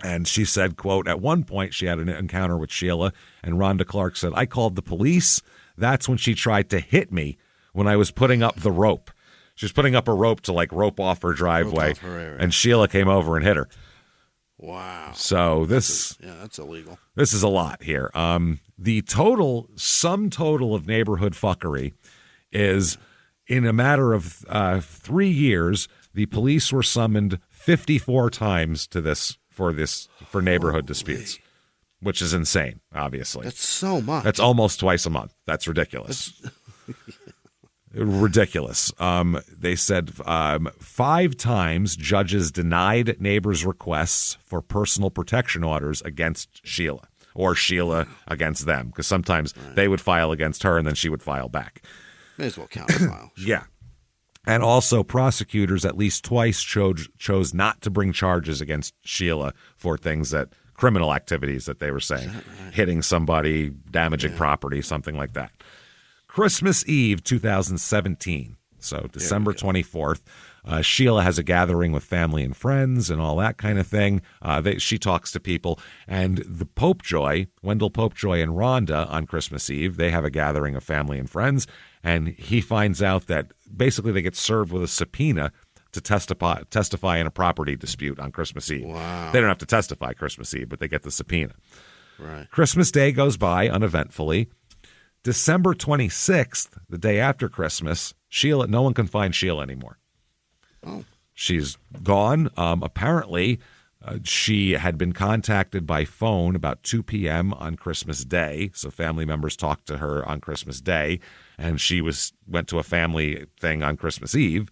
And she said, quote, "At one point she had an encounter with Sheila, and Rhonda Clark said, I called the police. That's when she tried to hit me when I was putting up the rope." She was putting up a rope to like rope off her driveway, and Sheila came over and hit her. Wow. So that's illegal. This is a lot here. The sum total of neighborhood fuckery is, in a matter of 3 years, the police were summoned 54 times for neighborhood disputes, which is insane, obviously.
That's so much.
That's almost twice a month. That's ridiculous. Ridiculous. They said 5 times judges denied neighbors' requests for personal protection orders against Sheila, or Sheila against them, because sometimes they would file against her and then she would file back.
May as well counterfile.
Yeah. And also, prosecutors at least twice chose not to bring charges against Sheila for things that criminal activities that they were saying, hitting somebody, damaging property, something like that. Christmas Eve 2017, so December 24th, Sheila has a gathering with family and friends and all that kind of thing. She talks to people, and the Popejoy, Wendell Popejoy and Rhonda on Christmas Eve, they have a gathering of family and friends, and he finds out that basically they get served with a subpoena to testify in a property dispute on Christmas Eve.
Wow.
They don't have to testify Christmas Eve, but they get the subpoena.
Right.
Christmas Day goes by uneventfully. December 26th, the day after Christmas, no one can find Sheila anymore.
Oh.
She's gone. Apparently, she had been contacted by phone about 2 p.m. on Christmas Day. So family members talked to her on Christmas Day, and she went to a family thing on Christmas Eve.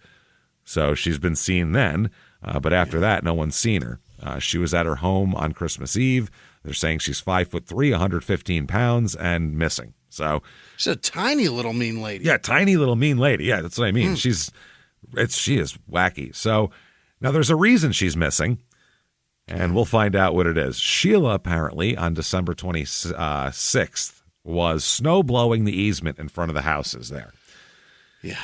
So she's been seen then, but after that, no one's seen her. She was at her home on Christmas Eve. They're saying she's 5'3", 115 pounds, and missing. So
she's a tiny little mean lady.
Yeah, tiny little mean lady. Yeah, that's what I mean. She is wacky. So now there's a reason she's missing, and we'll find out what it is. Sheila apparently on December 26th was snow blowing the easement in front of the houses there.
Yeah.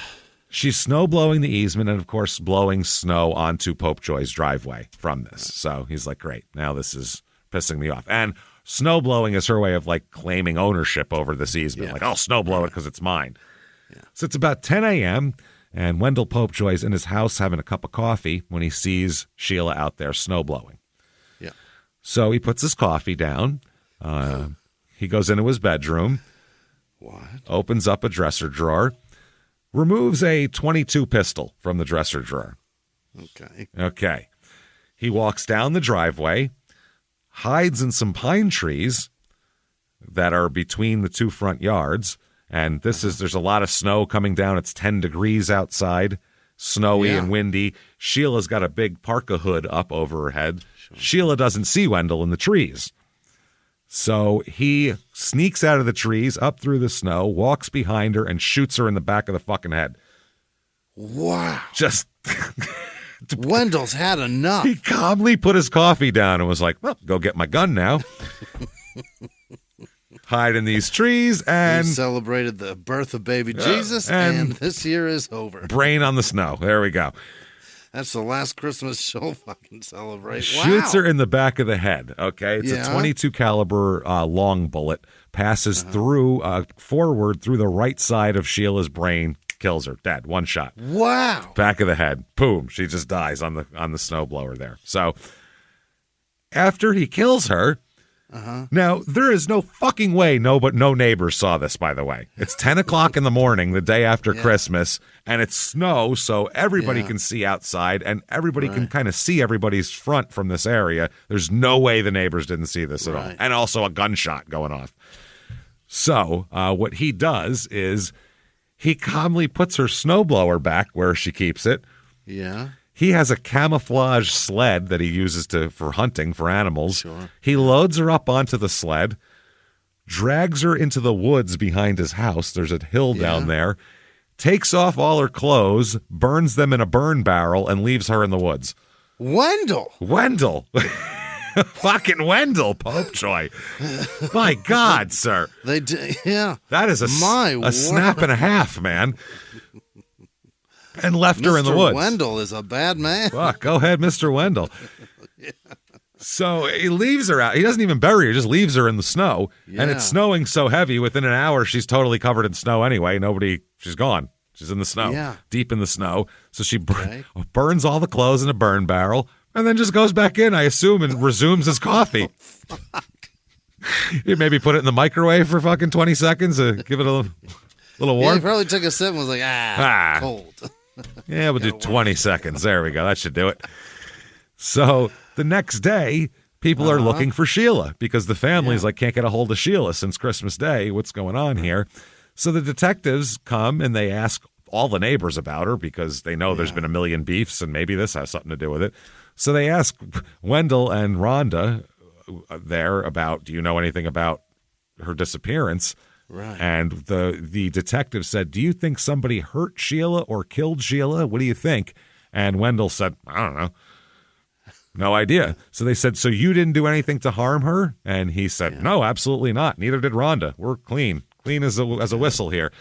She's snow blowing the easement and, of course, blowing snow onto Popejoy's driveway from this. So he's like, great, now this is pissing me off. And snow blowing is her way of, like, claiming ownership over this easement. Like, I'll snow blow it because it's mine. Yeah. So it's about 10 a.m., and Wendell Popejoy's in his house having a cup of coffee when he sees Sheila out there snow blowing.
Yeah.
So he puts his coffee down. He goes into his bedroom.
What?
Opens up a dresser drawer. Removes a .22 pistol from the dresser drawer. Okay. He walks down the driveway, hides in some pine trees that are between the two front yards, and there's a lot of snow coming down. It's 10 degrees outside, snowy and windy. Sheila's got a big parka hood up over her head. Sure. Sheila doesn't see Wendell in the trees. So he sneaks out of the trees, up through the snow, walks behind her, and shoots her in the back of the fucking head.
Wow.
Just...
Wendell's had enough.
He calmly put his coffee down and was like, well, go get my gun now. Hide in these trees, and...
We celebrated the birth of baby Jesus, and this year is over.
Brain on the snow. There we go.
That's the last Christmas she'll fucking celebrate.
Shoots her in the back of the head, okay? It's a .22 caliber long bullet, passes through, forward through the right side of Sheila's brain, kills her, dead, one shot.
Wow.
Back of the head, boom, she just dies on the snowblower there. So after he kills her, now there is no fucking way no neighbors saw this, by the way. It's 10 o'clock in the morning, the day after Christmas, and it's snow, so everybody can see outside, and everybody can kind of see everybody's front from this area. There's no way the neighbors didn't see this at all. And also a gunshot going off. So what he does is he calmly puts her snowblower back where she keeps it.
Yeah.
He has a camouflage sled that he uses for hunting for animals.
Sure.
He loads her up onto the sled, drags her into the woods behind his house. There's a hill down there. Takes off all her clothes, burns them in a burn barrel, and leaves her in the woods.
Wendell.
Fucking Wendell Popejoy. My God, sir. That is a snap and a half, man. And left her in the woods.
Mr. Wendell is a bad man.
Fuck, go ahead, Mr. Wendell. So he leaves her out. He doesn't even bury her, just leaves her in the snow. Yeah. And it's snowing so heavy, within an hour, she's totally covered in snow anyway. She's gone. She's in the snow, deep in the snow. So she burns all the clothes in a burn barrel and then just goes back in, I assume, and resumes his coffee. You maybe put it in the microwave for fucking 20 seconds to give it a little warm.
Yeah, he probably took a sip and was like, cold.
Yeah, we'll do 20 seconds. There we go. That should do it. So the next day, people are looking for Sheila because the family's can't get a hold of Sheila since Christmas Day. What's going on here? So the detectives come and they ask all the neighbors about her because they know there's been a million beefs and maybe this has something to do with it. So they ask Wendell and Rhonda there about, do you know anything about her disappearance?
Right.
And the detective said, do you think somebody hurt Sheila or killed Sheila? What do you think? And Wendell said, I don't know. No idea. So they said, so you didn't do anything to harm her? And he said, no, absolutely not. Neither did Rhonda. We're clean as a whistle here.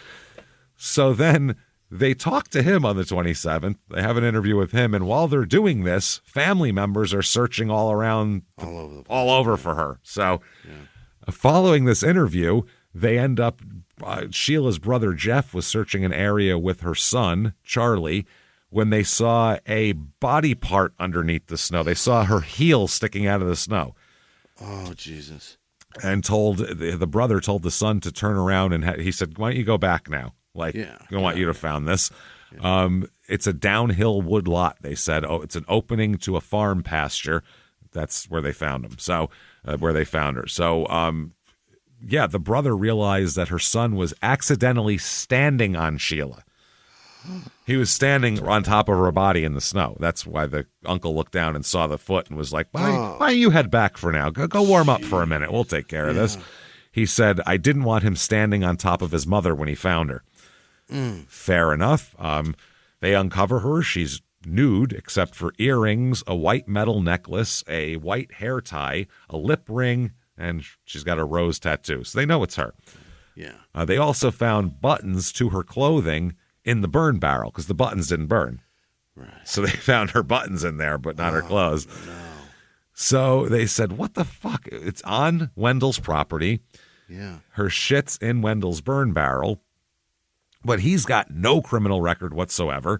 So then they talk to him on the 27th. They have an interview with him. And while they're doing this, family members are searching all around, all over for her. So following this interview, they end up, Sheila's brother Jeff was searching an area with her son, Charlie, when they saw a body part underneath the snow. They saw her heel sticking out of the snow.
Oh, Jesus.
And the brother told the son to turn around, and he said, why don't you go back now? I don't want you to have found this. Yeah. It's a downhill wood lot, they said. Oh, it's an opening to a farm pasture. That's where they found him. So, where they found her. So, the brother realized that her son was accidentally standing on Sheila. He was standing on top of her body in the snow. That's why the uncle looked down and saw the foot and was like, why don't you head back for now? Go warm up for a minute. We'll take care of this. He said, I didn't want him standing on top of his mother when he found her. Fair enough. They uncover her. She's nude except for earrings, a white metal necklace, a white hair tie, a lip ring, and she's got a rose tattoo. So they know it's her.
Yeah.
They also found buttons to her clothing in the burn barrel because the buttons didn't burn.
Right.
So they found her buttons in there, but not her clothes.
No.
So they said, what the fuck? It's on Wendell's property.
Yeah.
Her shit's in Wendell's burn barrel, but he's got no criminal record whatsoever.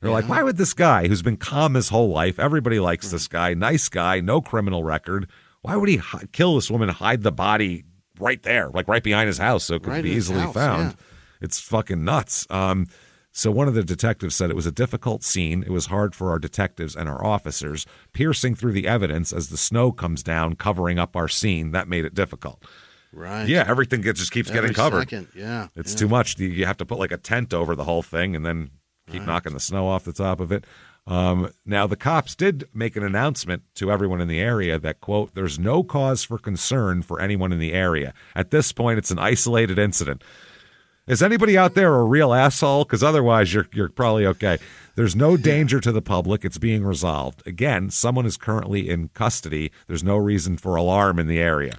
They're like, why would this guy who's been calm his whole life, everybody likes this guy, nice guy, no criminal record, why would he kill this woman, hide the body right there, like right behind his house so it could be easily found? Yeah. It's fucking nuts. So one of the detectives said it was a difficult scene. It was hard for our detectives and our officers, piercing through the evidence as the snow comes down, covering up our scene. That made it difficult.
Right.
Yeah, everything just keeps getting covered.
Second. Yeah.
It's too much. You have to put like a tent over the whole thing and then keep knocking the snow off the top of it. Now, the cops did make an announcement to everyone in the area that, quote, there's no cause for concern for anyone in the area. At this point, it's an isolated incident. Is anybody out there a real asshole? Because otherwise, you're probably okay. There's no danger to the public. It's being resolved. Again, someone is currently in custody. There's no reason for alarm in the area.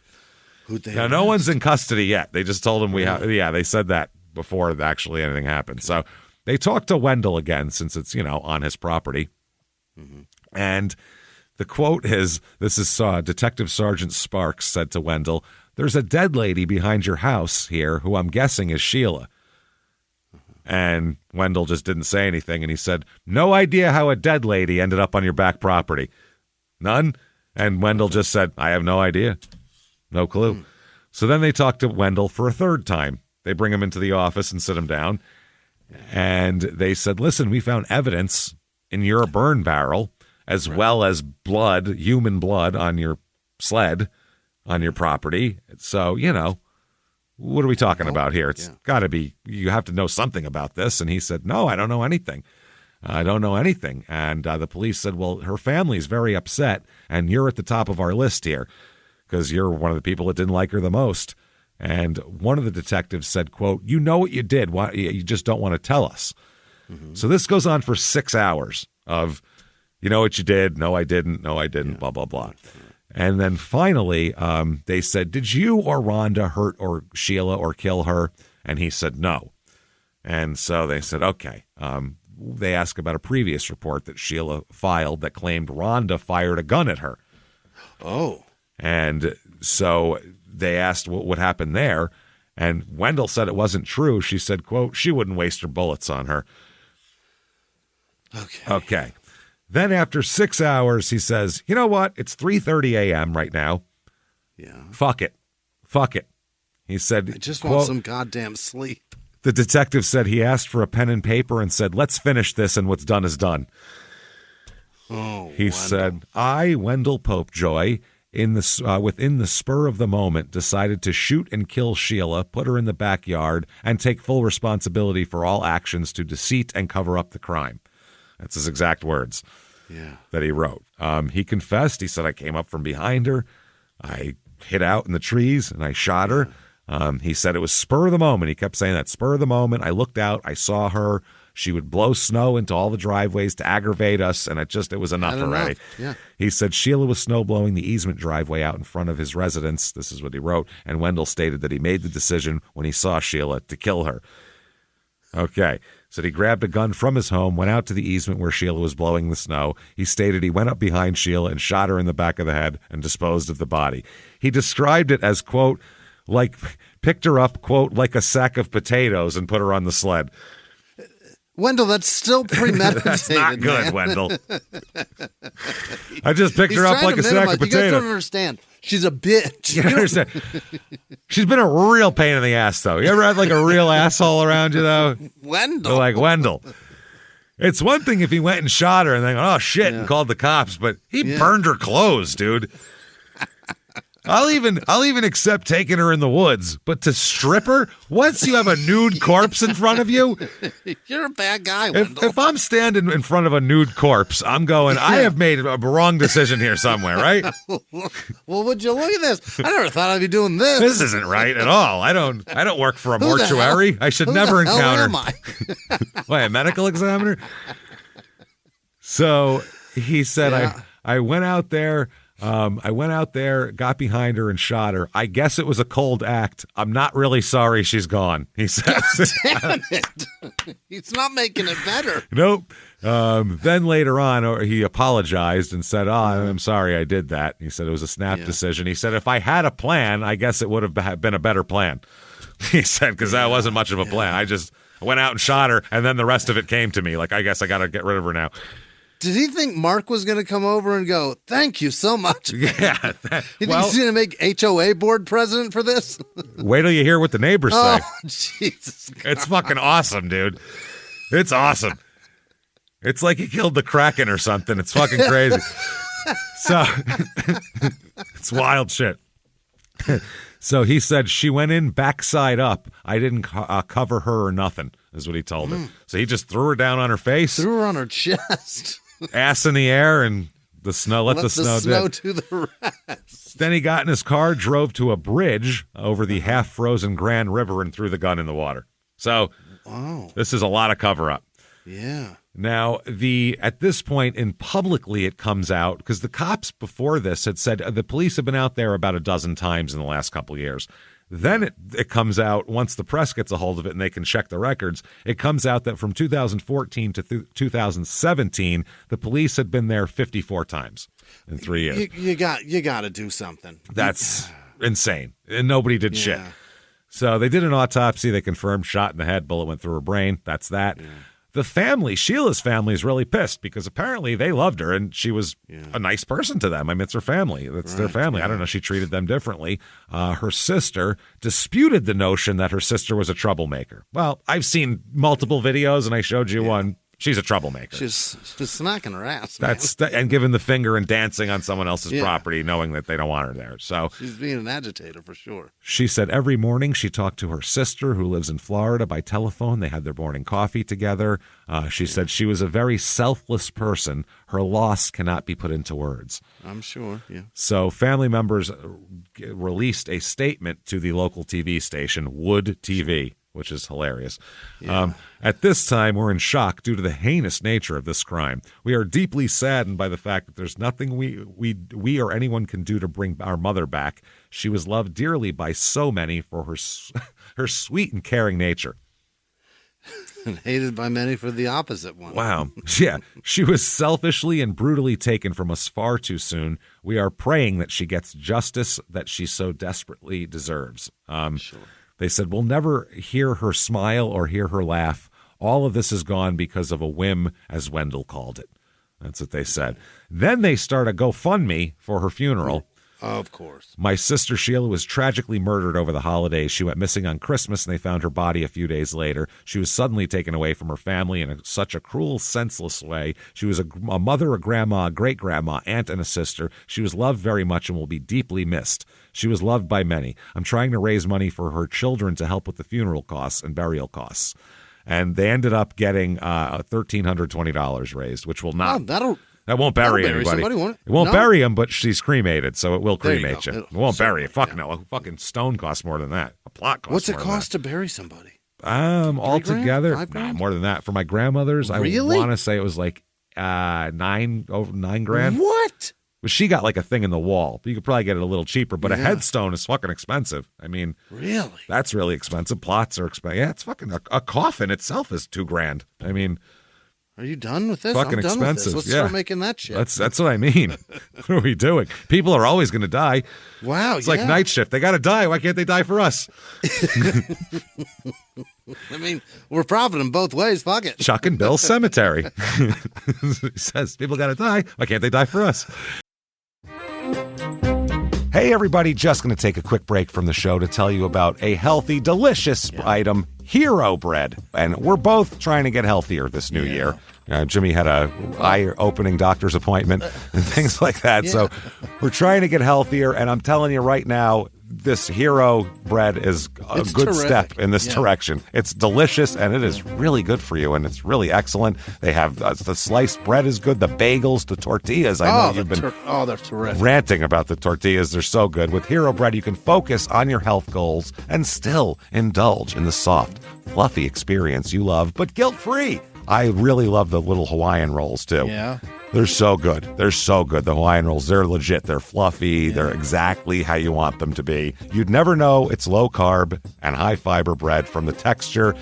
Now, no one's in custody yet. They just told him they said that before actually anything happened. So they talked to Wendell again since it's, on his property. Mm-hmm. And the quote is, this is Detective Sergeant Sparks said to Wendell, there's a dead lady behind your house here who I'm guessing is Sheila. And Wendell just didn't say anything. And he said, no idea how a dead lady ended up on your back property. None? And Wendell just said, I have no idea. No clue. So then they talk to Wendell for a third time. They bring him into the office and sit him down. And they said, listen, we found evidence in your burn barrel as well as blood, human blood on your sled, on your property. So, what are we talking about here? It's got to be, you have to know something about this. And he said, no, I don't know anything. I don't know anything. And the police said, well, her family's very upset, and you're at the top of our list here because you're one of the people that didn't like her the most. And one of the detectives said, quote, you know what you did. Why, you just don't want to tell us. Mm-hmm. So this goes on for 6 hours of, you know what you did? No, I didn't. No, I didn't. Blah, blah, blah. And then finally, they said, did you or Rhonda hurt or Sheila or kill her? And he said, no. And so they said, okay. They asked about a previous report that Sheila filed that claimed Rhonda fired a gun at her.
Oh.
And so they asked what happened there. And Wendell said it wasn't true. She said, quote, she wouldn't waste her bullets on her. Okay. Then after 6 hours, he says, you know what? It's 3:30 a.m. right now.
Yeah.
Fuck it. He said,
I just
quote,
want some goddamn sleep.
The detective said he asked for a pen and paper and said, let's finish this and what's done is done.
Oh,
he said, I, Wendell Popejoy, within the spur of the moment, decided to shoot and kill Sheila, put her in the backyard, and take full responsibility for all actions to deceit and cover up the crime. That's his exact words that he wrote. He confessed. He said, I came up from behind her. I hid out in the trees, and I shot her. He said it was spur of the moment. He kept saying that, spur of the moment. I looked out. I saw her. She would blow snow into all the driveways to aggravate us, and it was enough already.
Yeah.
He said Sheila was snow blowing the easement driveway out in front of his residence. This is what he wrote. And Wendell stated that he made the decision when he saw Sheila to kill her. Okay. So he grabbed a gun from his home, went out to the easement where Sheila was blowing the snow. He stated he went up behind Sheila and shot her in the back of the head and disposed of the body. He described it as, quote, like, picked her up, quote, like a sack of potatoes and put her on the sled.
Wendell, that's still premeditated.
That's not good,
man.
Wendell. I just picked her up like a sack of potatoes.
You guys don't understand. She's a bitch.
You understand? She's been a real pain in the ass, though. You ever had like a real asshole around you, though?
Wendell.
Like Wendell. It's one thing if he went and shot her and then, oh, shit, and called the cops, but he burned her clothes, dude. I'll even accept taking her in the woods, but to strip her once you have a nude corpse in front of you,
you're a bad guy, Wendell.
If I'm standing in front of a nude corpse, I'm going, I have made a wrong decision here somewhere, right?
Well, would you look at this? I never thought I'd be doing this.
This isn't right at all. I don't work for a mortuary. I should never encounter.
Who am I?
Why, a medical examiner? So he said, I went out there. Got behind her and shot her. I guess it was a cold act. I'm not really sorry she's gone, he says.
Damn it. He's not making it better.
Nope. Then later on, he apologized and said, I'm sorry I did that. He said it was a snap decision. He said, if I had a plan, I guess it would have been a better plan. He said, because that wasn't much of a plan. I just went out and shot her, and then the rest of it came to me. Like, I guess I got to get rid of her now.
Did he think Mark was going to come over and go, thank you so much?
Yeah.
You think he's going to make HOA board president for this?
Wait till you hear what the neighbors say.
Oh, Jesus Christ.
It's fucking awesome, dude. It's awesome. It's like he killed the Kraken or something. It's fucking crazy. So, it's wild shit. So he said she went in backside up. I didn't cover her or nothing, is what he told her. So he just threw her down on her face.
Threw her on her chest.
Ass in the air and the snow. Let the snow
to the rest.
Then he got in his car, drove to a bridge over the half-frozen Grand River and threw the gun in the water. So this is a lot of cover-up.
Yeah.
Now, at this point, publicly it comes out, because the cops before this had said the police have been out there about a dozen times in the last couple of years. Then it comes out, once the press gets a hold of it and they can check the records, it comes out that from 2014 to 2017, the police had been there 54 times in 3 years.
You got to do something.
That's insane. And nobody did shit. So they did an autopsy. They confirmed shot in the head, bullet went through her brain. That's that. Yeah. The family, Sheila's family, is really pissed because apparently they loved her and she was a nice person to them. I mean, it's her family. It's their family. Yeah. I don't know. She treated them differently. Her sister disputed the notion that her sister was a troublemaker. Well, I've seen multiple videos and I showed you one. She's a troublemaker.
She's smacking her ass.
And giving the finger and dancing on someone else's property, knowing that they don't want her there. So
she's being an agitator for sure.
She said every morning she talked to her sister who lives in Florida by telephone. They had their morning coffee together. She said she was a very selfless person. Her loss cannot be put into words.
I'm sure, yeah.
So family members released a statement to the local TV station, Wood TV, which is hilarious. Yeah. At this time, we're in shock due to the heinous nature of this crime. We are deeply saddened by the fact that there's nothing we or anyone can do to bring our mother back. She was loved dearly by so many for her sweet and caring nature.
And hated by many for the opposite one.
Wow. Yeah. She was selfishly and brutally taken from us far too soon. We are praying that she gets justice that she so desperately deserves.
Sure.
They said, we'll never hear her smile or hear her laugh. All of this is gone because of a whim, as Wendell called it. That's what they said. Then they start a GoFundMe for her funeral.
Of course.
My sister Sheila was tragically murdered over the holidays. She went missing on Christmas, and they found her body a few days later. She was suddenly taken away from her family in such a cruel, senseless way. She was a mother, a grandma, a great-grandma, aunt, and a sister. She was loved very much and will be deeply missed. She was loved by many. I'm trying to raise money for her children to help with the funeral costs and burial costs. And they ended up getting $1,320 raised, which will not That won't bury anybody.
Somebody,
it won't bury him, but she's cremated, so it will cremate you.
Go.
It won't bury you. Fuck no. A fucking stone costs more than that. A plot costs
What's it
more
cost to bury somebody?
Altogether,
$5,000?
more than that. For my grandmother's,
Really?
I want to say it was like $9,000.
What?
But she got like a thing in the wall. You could probably get it a little cheaper, but a headstone is fucking expensive. I mean,
really?
That's really expensive. Plots are expensive. Yeah, it's fucking a coffin itself is $2,000. I mean,
are you done with this?
Fucking
I'm done
expensive.
With this. Let's start making that shit.
That's what I mean. What are we doing? People are always going to die.
Wow,
it's like night shift. They got to die. Why can't they die for us?
I mean, we're profiting both ways. Fuck it.
Chuck and Bill's cemetery. He says people got to die. Why can't they die for us? Hey, everybody, just going to take a quick break from the show to tell you about a healthy, delicious item, Hero Bread. And we're both trying to get healthier this new year. Jimmie had a eye-opening doctor's appointment and things like that. So we're trying to get healthier, and I'm telling you right now, this Hero Bread is a good step in this direction. It's delicious, and it is really good for you, and it's really excellent. They have the sliced bread is good, the bagels, the tortillas. I know you've been
they're terrific.
Ranting about the tortillas. They're so good. With Hero Bread, you can focus on your health goals and still indulge in the soft, fluffy experience you love, but guilt-free. I really love the little Hawaiian rolls, too.
Yeah.
They're so good. They're so good. The Hawaiian rolls, they're legit. They're fluffy. Yeah. They're exactly how you want them to be. You'd never know it's low-carb and high-fiber bread from the texture.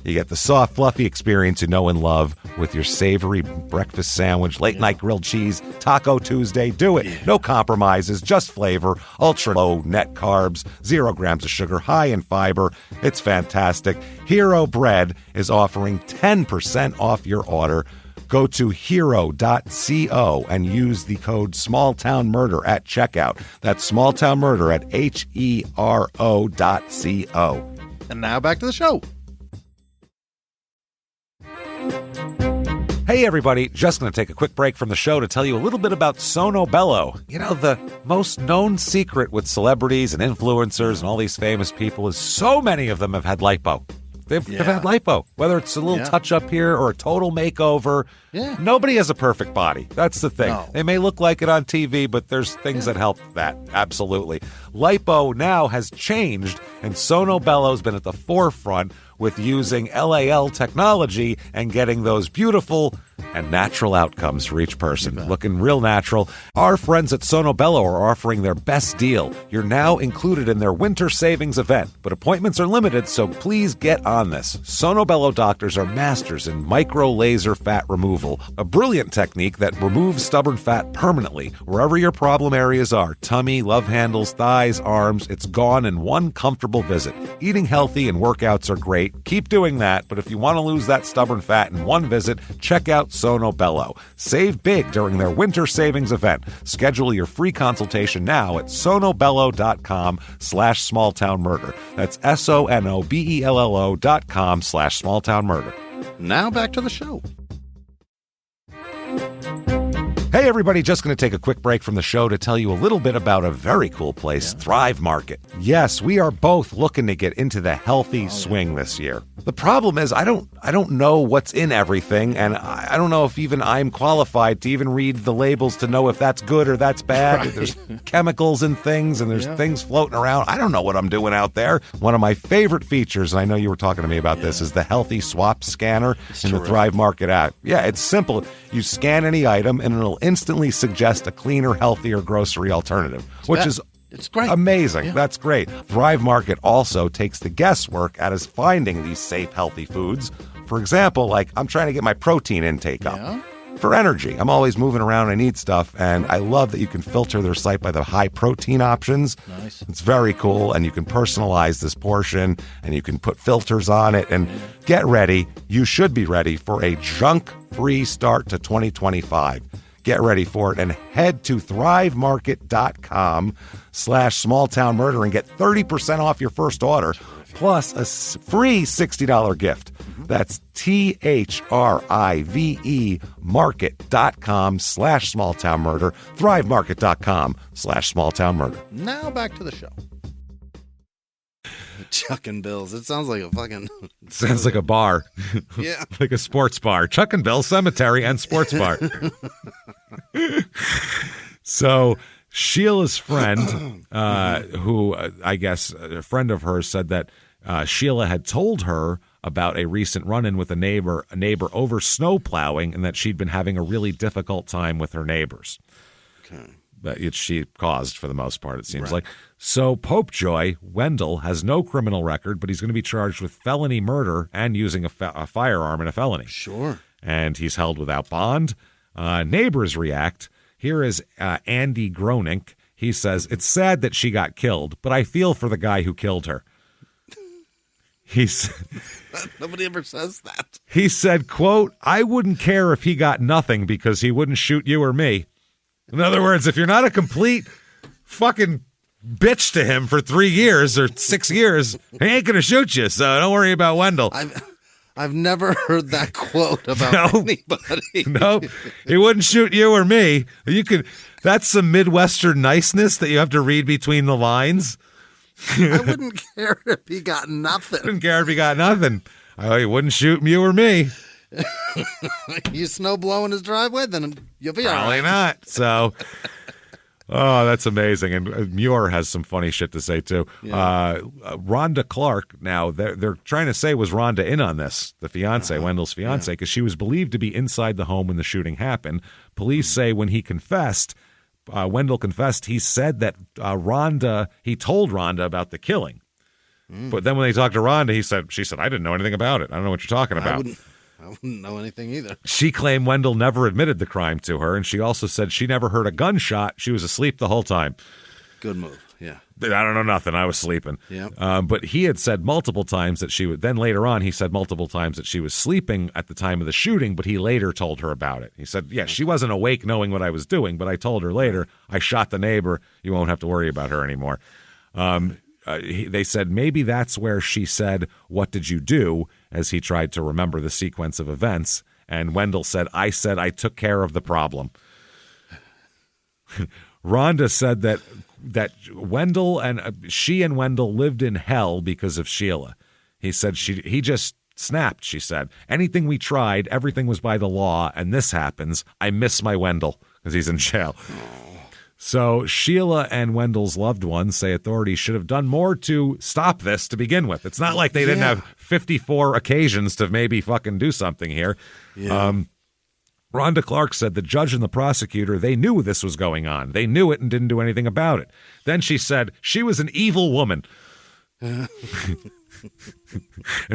You get the soft, fluffy experience you know and love with your savory breakfast sandwich, late-night grilled cheese, Taco Tuesday. Do it. No compromises, just flavor, ultra-low net carbs, 0 grams of sugar, high in fiber. It's fantastic. Hero Bread is offering 10% off your order. Go to hero.co and use the code SmallTownMurder at checkout. That's SmallTownMurder at HERO.co.
And now back to the show.
Hey, everybody. Just going to take a quick break from the show to tell you a little bit about Sono Bello. You know, the most known secret with celebrities and influencers and all these famous people is so many of them have had lipo. They've had lipo, whether it's a little touch-up here or a total makeover. Yeah. Nobody has a perfect body. That's the thing. No. They may look like it on TV, but there's things that help that. Absolutely. Lipo now has changed, and Sono Bello's been at the forefront with using LAL technology and getting those beautiful and natural outcomes for each person. Looking real natural. Our friends at Sono Bello are offering their best deal. You're now included in their winter savings event, but appointments are limited, so please get on this. Sono Bello doctors are masters in micro-laser fat removal, a brilliant technique that removes stubborn fat permanently. Wherever your problem areas are, tummy, love handles, thighs, arms, it's gone in one comfortable visit. Eating healthy and workouts are great. Keep doing that, but if you want to lose that stubborn fat in one visit, check out Sono Bello. Save big during their winter savings event. Schedule your free consultation now at sonobello.com/smalltownmurder. That's SONOBELLO.com/smalltownmurder.
Now back to the show.
Hey, everybody, just going to take a quick break from the show to tell you a little bit about a very cool place, Thrive Market. Yes, we are both looking to get into the healthy swing this year. The problem is I don't know what's in everything, and I don't know if even I'm qualified to even read the labels to know if that's good or that's bad. Right. There's chemicals in things, and there's things floating around. I don't know what I'm doing out there. One of my favorite features, and I know you were talking to me about this, is the Healthy Swap Scanner in the Thrive Market app. Yeah, it's simple. You scan any item, and it'll instantly suggest a cleaner, healthier grocery alternative, which is
it's great.
Amazing. Yeah. That's great. Thrive Market also takes the guesswork out of finding these safe, healthy foods. For example, like I'm trying to get my protein intake up. For energy. I'm always moving around. I need stuff, and I love that you can filter their site by the high protein options. Nice. It's very cool, and you can personalize this portion, and you can put filters on it, and get ready. You should be ready for a junk-free start to 2025. Get ready for it and head to thrivemarket.com/smalltownmurder and get 30% off your first order plus a free $60 gift. That's THRIVE market.com/smalltownmurder, thrivemarket.com/smalltownmurder.
Now back to the show.
Chuck and Bill's. It sounds like a fucking...
It sounds like a bar.
Yeah.
Like a sports bar. Chuck and Bill's Cemetery and Sports Bar. So Sheila's friend, who I guess a friend of hers, said that Sheila had told her about a recent run-in with a neighbor over snow plowing, and that she'd been having a really difficult time with her neighbors.
Okay.
That she caused for the most part, it seems like. So Popejoy, Wendell, has no criminal record, but he's going to be charged with felony murder and using a firearm in a felony.
Sure.
And he's held without bond. Neighbors react. Here is Andy Gronink. He says, "It's sad that she got killed, but I feel for the guy who killed her."
Nobody ever says that.
He said, quote, "I wouldn't care if he got nothing because he wouldn't shoot you or me." In other words, if you're not a complete fucking bitch to him for 3 years or 6 years, he ain't going to shoot you, so don't worry about Wendell.
I've never heard that quote about anybody.
No, he wouldn't shoot you or me. That's some Midwestern niceness that you have to read between the lines.
I wouldn't care if he got nothing.
Wouldn't care if he got nothing. He wouldn't shoot you or me.
You snow blow in his driveway, then you'll be all right.
Probably not. So, that's amazing. And Muir has some funny shit to say, too. Yeah. Rhonda Clark, now, they're trying to say, was Rhonda in on this, the fiance, Wendell's fiance, because she was believed to be inside the home when the shooting happened. Police say when he confessed, Wendell confessed, he said that he told Rhonda about the killing. But then when they talked to Rhonda, she said, "I didn't know anything about it. I don't know what you're talking about."
I wouldn't know anything either.
She claimed Wendell never admitted the crime to her, and she also said she never heard a gunshot. She was asleep the whole time.
Good move, yeah.
I don't know nothing. I was sleeping.
Yeah.
But he had said multiple times that she would. Then later on, he said multiple times that she was sleeping at the time of the shooting, but he later told her about it. He said, "Yeah, she wasn't awake knowing what I was doing, but I told her later, I shot the neighbor. You won't have to worry about her anymore." They said maybe that's where she said, "What did you do?" as he tried to remember the sequence of events. And Wendell said I took care of the problem. Rhonda said that Wendell and she and Wendell lived in hell because of Sheila. He said he just snapped, she said. "Anything we tried, everything was by the law, and this happens. I miss my Wendell," because he's in jail. So Sheila and Wendell's loved ones say authorities should have done more to stop this to begin with. It's not like they didn't have 54 occasions to maybe fucking do something here. Yeah. Rhonda Clark said the judge and the prosecutor, they knew this was going on. They knew it and didn't do anything about it. Then she said she was an evil woman. And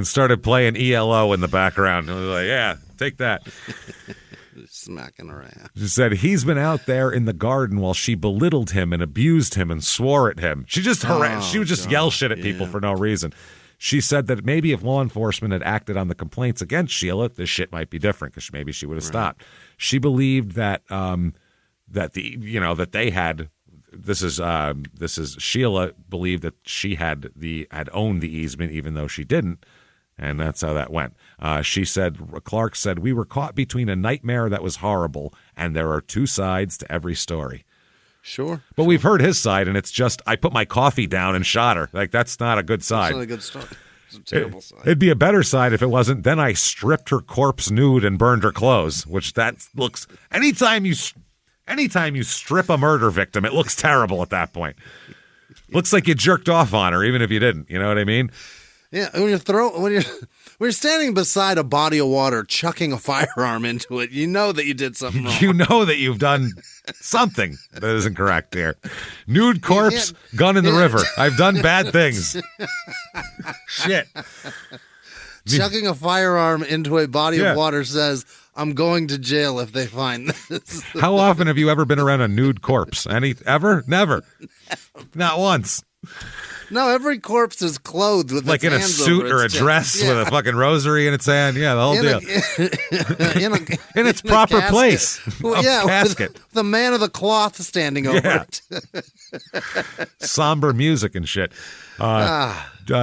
started playing ELO in the background. I was like, yeah, take that.
Smacking her ass.
She said he's been out there in the garden while she belittled him and abused him and swore at him. She just she would just yell shit at people for no reason. She said that maybe if law enforcement had acted on the complaints against Sheila, this shit might be different because maybe she would have stopped. She believed that Sheila believed that she had owned the easement even though she didn't. And that's how that went. Clark said, "We were caught between a nightmare that was horrible, and there are two sides to every story."
Sure.
But we've heard his side, and it's just, I put my coffee down and shot her. Like, that's not a good side.
That's not a good story. It's a terrible side.
It'd be a better side if it wasn't, then I stripped her corpse nude and burned her clothes, which that looks, anytime you strip a murder victim, it looks terrible at that point. Looks like you jerked off on her, even if you didn't. You know what I mean?
Yeah, when you're standing beside a body of water, chucking a firearm into it, you know that you did something wrong.
You know that you've done something that isn't correct here. Nude corpse, gun in the river. I've done bad things. Shit.
Chucking a firearm into a body of water says, "I'm going to jail if they find this."
How often have you ever been around a nude corpse? Ever? Never. Not once.
No, every corpse is clothed with
like in a suit or a dress with a fucking rosary in its hand. Yeah, the whole deal. In its proper place. Casket.
With the man of the cloth standing over it.
Somber music and shit.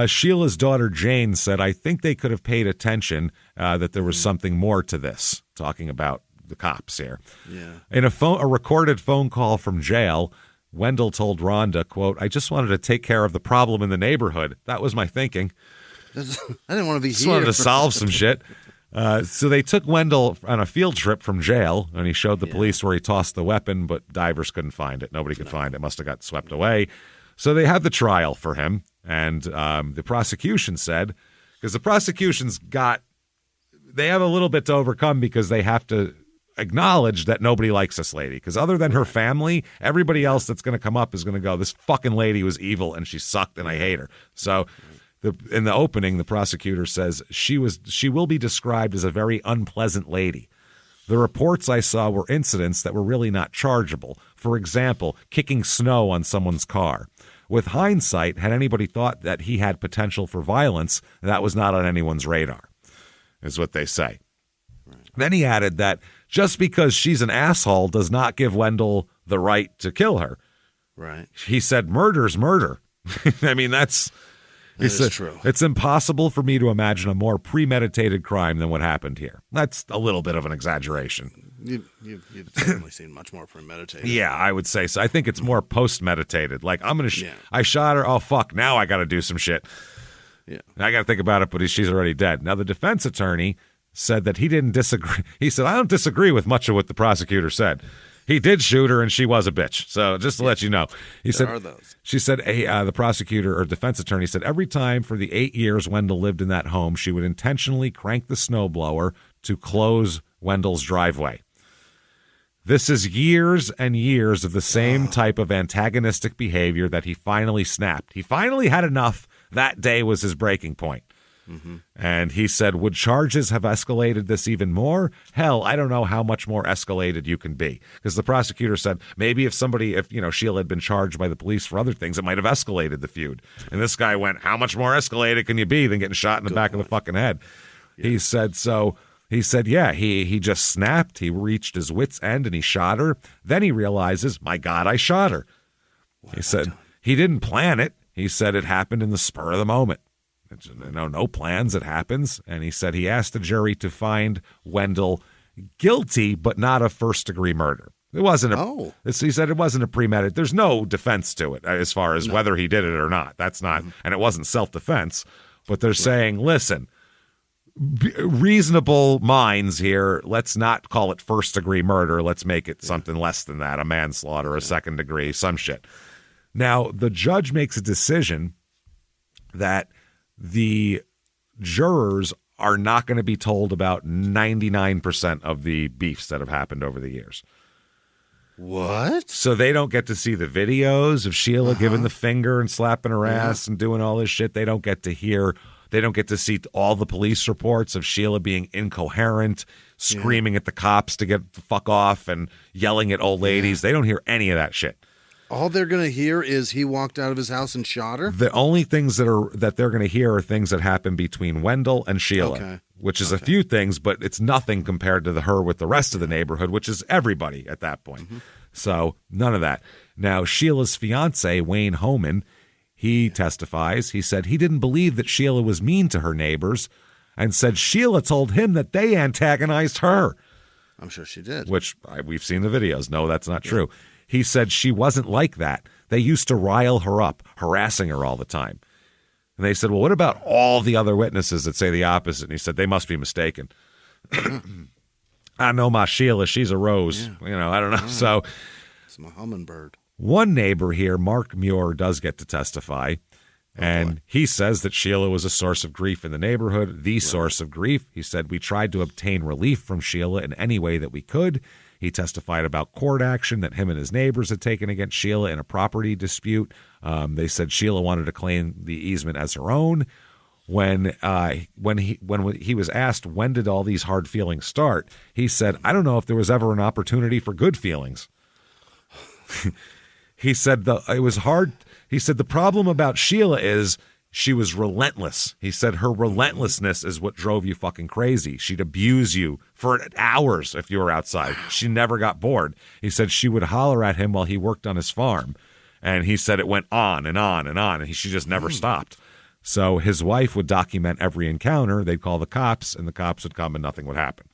Sheila's daughter Jane said, "I think they could have paid attention that there was something more to this," talking about the cops here.
Yeah.
In a recorded phone call from jail, Wendell told Rhonda, quote, "I just wanted to take care of the problem in the neighborhood. That was my thinking.
I didn't want to be
just wanted to solve some shit." So they took Wendell on a field trip from jail, and he showed the police where he tossed the weapon, but divers couldn't find it. Nobody could find it. It must have got swept away. So they had the trial for him, and the prosecution said, because the prosecution's they have a little bit to overcome because they have to acknowledge that nobody likes this lady. Because other than her family, everybody else that's going to come up is going to go, this fucking lady was evil and she sucked and I hate her. So in the opening, the prosecutor says she will be described as a very unpleasant lady. The reports I saw were incidents that were really not chargeable. For example, kicking snow on someone's car. With hindsight, had anybody thought that he had potential for violence, that was not on anyone's radar, is what they say. Right. Then he added that just because she's an asshole does not give Wendell the right to kill her.
Right.
He said, murder's murder. I mean, That is true. It's impossible for me to imagine a more premeditated crime than what happened here. That's a little bit of an exaggeration.
You've certainly seen much more premeditated.
Yeah, I would say so. I think it's more post-meditated. Like, I shot her. Oh, fuck. Now I got to do some shit.
Yeah.
I got to think about it, but she's already dead. Now, the defense attorney said that he didn't disagree. He said, I don't disagree with much of what the prosecutor said. He did shoot her, and she was a bitch. So just to let you know, she said, the prosecutor or defense attorney said, every time for the 8 years Wendell lived in that home, she would intentionally crank the snowblower to close Wendell's driveway. This is years and years of the same type of antagonistic behavior that he finally snapped. He finally had enough. That day was his breaking point. Mm-hmm. And he said, would charges have escalated this even more? Hell, I don't know how much more escalated you can be. Because the prosecutor said maybe if Sheila had been charged by the police for other things, it might have escalated the feud. And this guy went, how much more escalated can you be than getting shot in the back of the fucking head? Yeah. He said, he just snapped. He reached his wit's end and he shot her. Then he realizes, my God, I shot her. He said he didn't plan it. He said it happened in the spur of the moment. No plans, it happens. And he said he asked the jury to find Wendell guilty, but not of first-degree murder. It wasn't he said it wasn't a premeditated. There's no defense to it as far as whether he did it or not. That's not, and it wasn't self-defense. But they're saying, listen, reasonable minds here, let's not call it first-degree murder. Let's make it something less than that, a manslaughter, a second degree, some shit. Now, the judge makes a decision that the jurors are not going to be told about 99% of the beefs that have happened over the years.
What?
So they don't get to see the videos of Sheila giving the finger and slapping her ass and doing all this shit. They don't get to see all the police reports of Sheila being incoherent, screaming at the cops to get the fuck off and yelling at old ladies. They don't hear any of that shit.
All they're going to hear is he walked out of his house and shot her?
The only things that they're going to hear are things that happen between Wendell and Sheila, which is a few things, but it's nothing compared to her with the rest of the neighborhood, which is everybody at that point. Mm-hmm. So none of that. Now, Sheila's fiance, Wayne Homan, he testifies. He said he didn't believe that Sheila was mean to her neighbors and said Sheila told him that they antagonized her.
I'm sure she did.
Which we've seen the videos. No, that's not true. He said she wasn't like that. They used to rile her up, harassing her all the time. And they said, well, what about all the other witnesses that say the opposite? And he said, they must be mistaken. I know my Sheila, she's a rose. Yeah. I don't know. So
it's my hummingbird.
One neighbor here, Mark Muir, does get to testify. And he says that Sheila was a source of grief in the neighborhood, the source of grief. He said, we tried to obtain relief from Sheila in any way that we could. He testified about court action that him and his neighbors had taken against Sheila in a property dispute. They said Sheila wanted to claim the easement as her own. When he was asked when did all these hard feelings start, he said, I don't know if there was ever an opportunity for good feelings. He said it was hard. He said the problem about Sheila is she was relentless. He said her relentlessness is what drove you fucking crazy. She'd abuse you for hours if you were outside. She never got bored. He said she would holler at him while he worked on his farm. And he said it went on and on and on, and she just never stopped. So his wife would document every encounter. They'd call the cops, and the cops would come, and nothing would happen.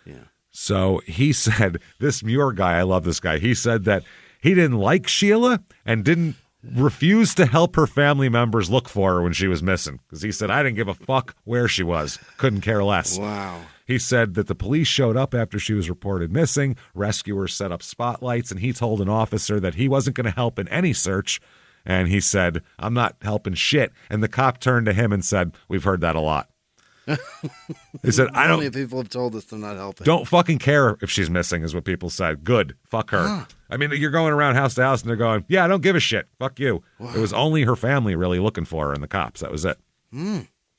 Yeah. So he said, this Muir guy, I love this guy, he said that he didn't like Sheila and didn't refused to help her family members look for her when she was missing because he said, I didn't give a fuck where she was. Couldn't care less.
Wow.
He said that the police showed up after she was reported missing. Rescuers set up spotlights, and he told an officer that he wasn't going to help in any search. And he said, I'm not helping shit. And the cop turned to him and said, we've heard that a lot. He said, I don't.
Many people have told us they're not helping.
Don't fucking care if she's missing, is what people said. Good. Fuck her.
Huh.
I mean, you're going around house to house and they're going, yeah, I don't give a shit. Fuck you. Wow. It was only her family really looking for her and the cops. That was it.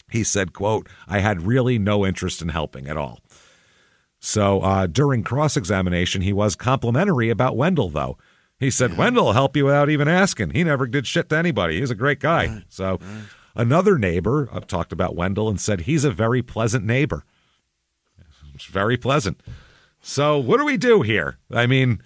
He said, quote, I had really no interest in helping at all. So during cross-examination, he was complimentary about Wendell, though. He said, Wendell will help you without even asking. He never did shit to anybody. He's a great guy. Right. So another neighbor talked about Wendell and said he's a very pleasant neighbor. It's very pleasant. So what do we do here? I mean,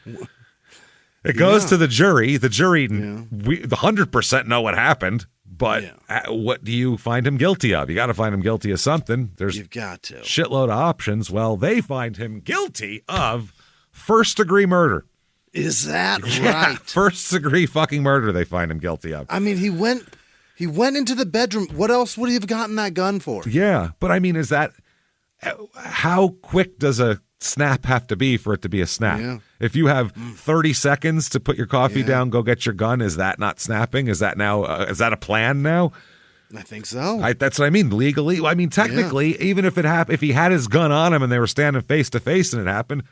it goes to the jury. The jury, we 100% know what happened. But what do you find him guilty of? You got to find him guilty of something.
You've got to.
Shitload of options. Well, they find him guilty of first-degree murder.
Is that right?
First-degree fucking murder they find him guilty of.
I mean, he went into the bedroom. What else would he have gotten that gun for?
Yeah, but I mean, is that how quick does a snap have to be for it to be a snap?
Yeah.
If you have 30 seconds to put your coffee down, go get your gun, is that not snapping? Is that now? Is that a plan now?
I think so.
That's what I mean. Legally, I mean technically, even if if he had his gun on him and they were standing face to face and it happened,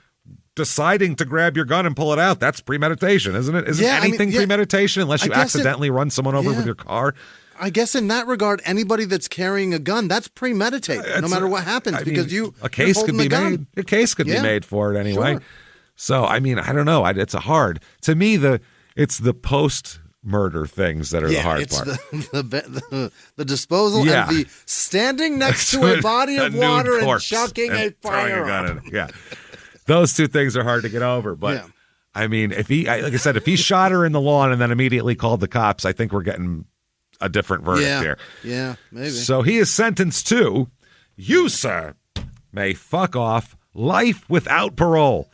deciding to grab your gun and pull it out, that's premeditation, isn't it? Isn't anything premeditation unless you accidentally run someone over with your car?
I guess in that regard, anybody that's carrying a gun, that's premeditated, no matter what happens, because
a case could be made. A case could be made for it anyway.
Sure.
So I mean, I don't know. It's a hard to me. It's the post-murder things that are the hard part.
The disposal and the standing next to a body of water and chucking a firearm.
Yeah, those two things are hard to get over. But I mean, if he, like I said, if he shot her in the lawn and then immediately called the cops, I think we're getting a different verdict here.
Yeah, maybe.
So he is sentenced to, you, sir, may fuck off, life without parole.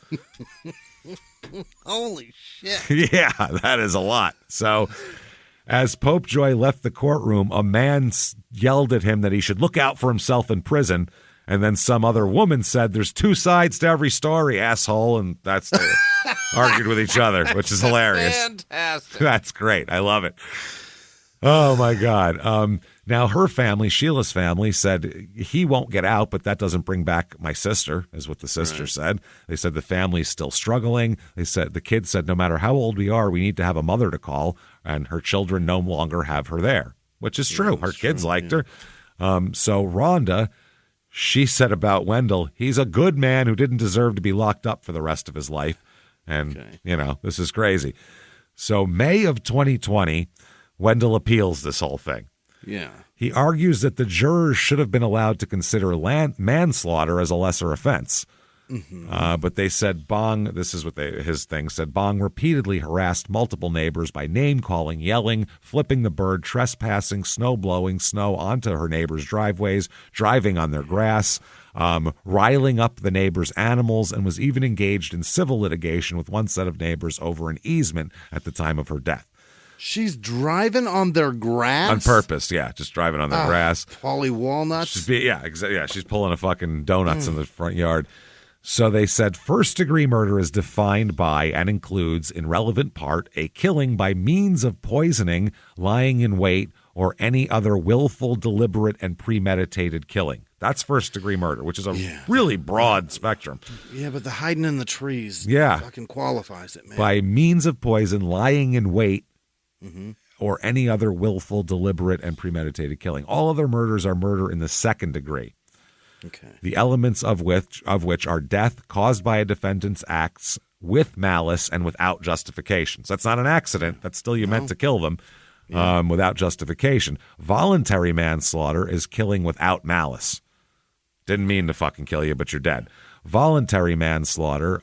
Holy shit.
Yeah, that is a lot. So as Popejoy left the courtroom, a man yelled at him that he should look out for himself in prison. And then some other woman said, there's two sides to every story, asshole. And that's they argued with each other, which is hilarious.
Fantastic.
That's great. I love it. Oh, my God. Now, her family, Sheila's family, said he won't get out, but that doesn't bring back my sister, is what the sister said. They said the family's still struggling. They said the kids said no matter how old we are, we need to have a mother to call, and her children no longer have her there, which is true. Her kids liked her. So Rhonda, she said about Wendell, he's a good man who didn't deserve to be locked up for the rest of his life. And, this is crazy. So May of 2020, Wendell appeals this whole thing.
Yeah.
He argues that the jurors should have been allowed to consider manslaughter as a lesser offense. Mm-hmm. But they said Bong, this is what his thing said, Bong repeatedly harassed multiple neighbors by name-calling, yelling, flipping the bird, trespassing, blowing snow onto her neighbors' driveways, driving on their grass, riling up the neighbors' animals, and was even engaged in civil litigation with one set of neighbors over an easement at the time of her death.
She's driving on their grass?
On purpose, yeah. Just driving on their grass.
Polly Walnuts?
She's pulling a fucking donuts in the front yard. So they said first-degree murder is defined by and includes, in relevant part, a killing by means of poisoning, lying in wait, or any other willful, deliberate, and premeditated killing. That's first-degree murder, which is a really broad spectrum.
Yeah, but the hiding in the trees fucking qualifies it, man.
By means of poison, lying in wait, or any other willful, deliberate, and premeditated killing. All other murders are murder in the second degree.
Okay.
The elements of which are death caused by a defendant's acts with malice and without justification. So that's not an accident. That's still you meant to kill them without justification. Voluntary manslaughter is killing without malice. Didn't mean to fucking kill you, but you're dead. Voluntary manslaughter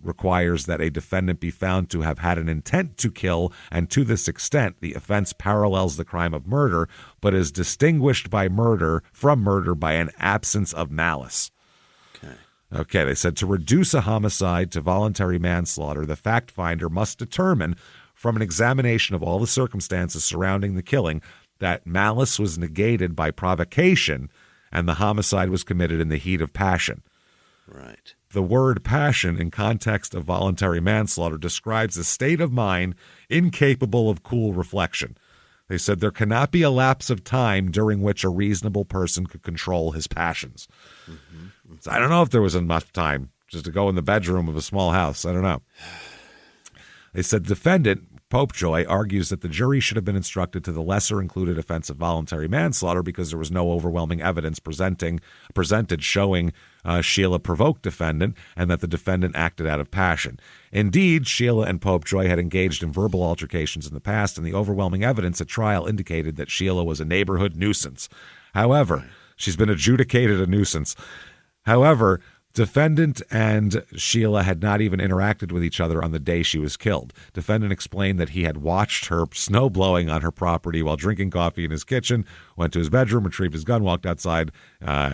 requires that a defendant be found to have had an intent to kill, and to this extent, the offense parallels the crime of murder, but is distinguished from murder by an absence of malice. Okay, they said to reduce a homicide to voluntary manslaughter, the fact finder must determine from an examination of all the circumstances surrounding the killing that malice was negated by provocation, and the homicide was committed in the heat of passion.
Right.
The word passion in context of voluntary manslaughter describes a state of mind incapable of cool reflection. They said there cannot be a lapse of time during which a reasonable person could control his passions. So I don't know if there was enough time just to go in the bedroom of a small house. I don't know. They said defendant Popejoy argues that the jury should have been instructed to the lesser included offense of voluntary manslaughter because there was no overwhelming evidence presented showing Sheila provoked defendant and that the defendant acted out of passion. Indeed, Sheila and Popejoy had engaged in verbal altercations in the past, and the overwhelming evidence at trial indicated that Sheila was a neighborhood nuisance. However, she's been adjudicated a nuisance. However, defendant and Sheila had not even interacted with each other on the day she was killed. Defendant explained that he had watched her snow blowing on her property while drinking coffee in his kitchen, went to his bedroom, retrieved his gun, walked outside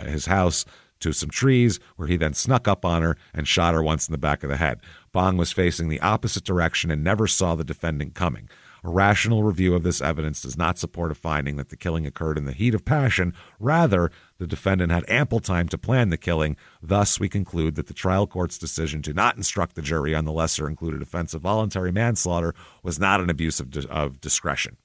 his house to some trees, where he then snuck up on her and shot her once in the back of the head. Bong was facing the opposite direction and never saw the defendant coming. A rational review of this evidence does not support a finding that the killing occurred in the heat of passion. Rather, the defendant had ample time to plan the killing. Thus, we conclude that the trial court's decision to not instruct the jury on the lesser included offense of voluntary manslaughter was not an abuse of discretion.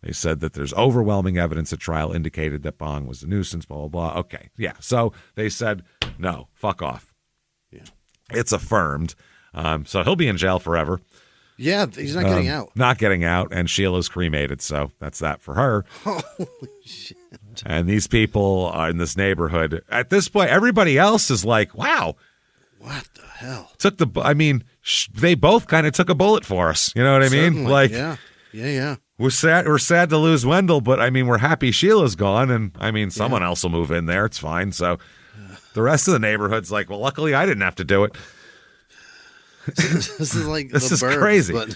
They said that there's overwhelming evidence at trial indicated that Bong was a nuisance, blah, blah, blah. Okay, yeah. So they said, no, fuck off.
Yeah.
It's affirmed. So he'll be in jail forever.
Yeah, he's not getting out.
Not getting out, and Sheila's cremated, so that's that for her.
Holy shit.
And these people are in this neighborhood. At this point, everybody else is like, wow.
What the hell?
They both kind of took a bullet for us. You know what I mean?
Certainly.
Like,
yeah.
We're sad to lose Wendell, but we're happy Sheila's gone, and someone else will move in there. It's fine. So the rest of the neighborhood's like, well, luckily I didn't have to do it.
This is like
this
the
is
birds,
crazy.
But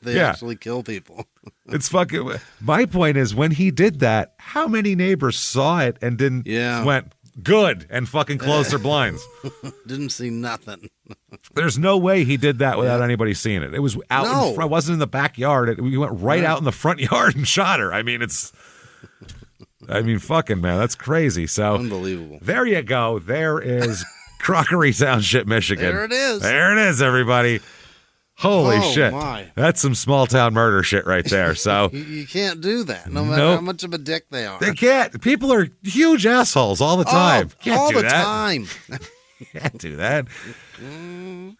they actually kill people.
It's fucking. My point is, when he did that, how many neighbors saw it and went good and fucking closed their blinds?
Didn't see nothing.
There's no way he did that without anybody seeing it. It was out in front. It wasn't in the backyard. We went right out in the front yard and shot her. Fucking man, that's crazy. So
unbelievable.
There you go. There is Crockery Township, Michigan.
There it is.
There it is, everybody. Holy shit.
My.
That's some small town murder shit right there. So
you can't do that, no matter how much of a dick they are.
They can't. People are huge assholes all the time.
All the time.
Can't do that.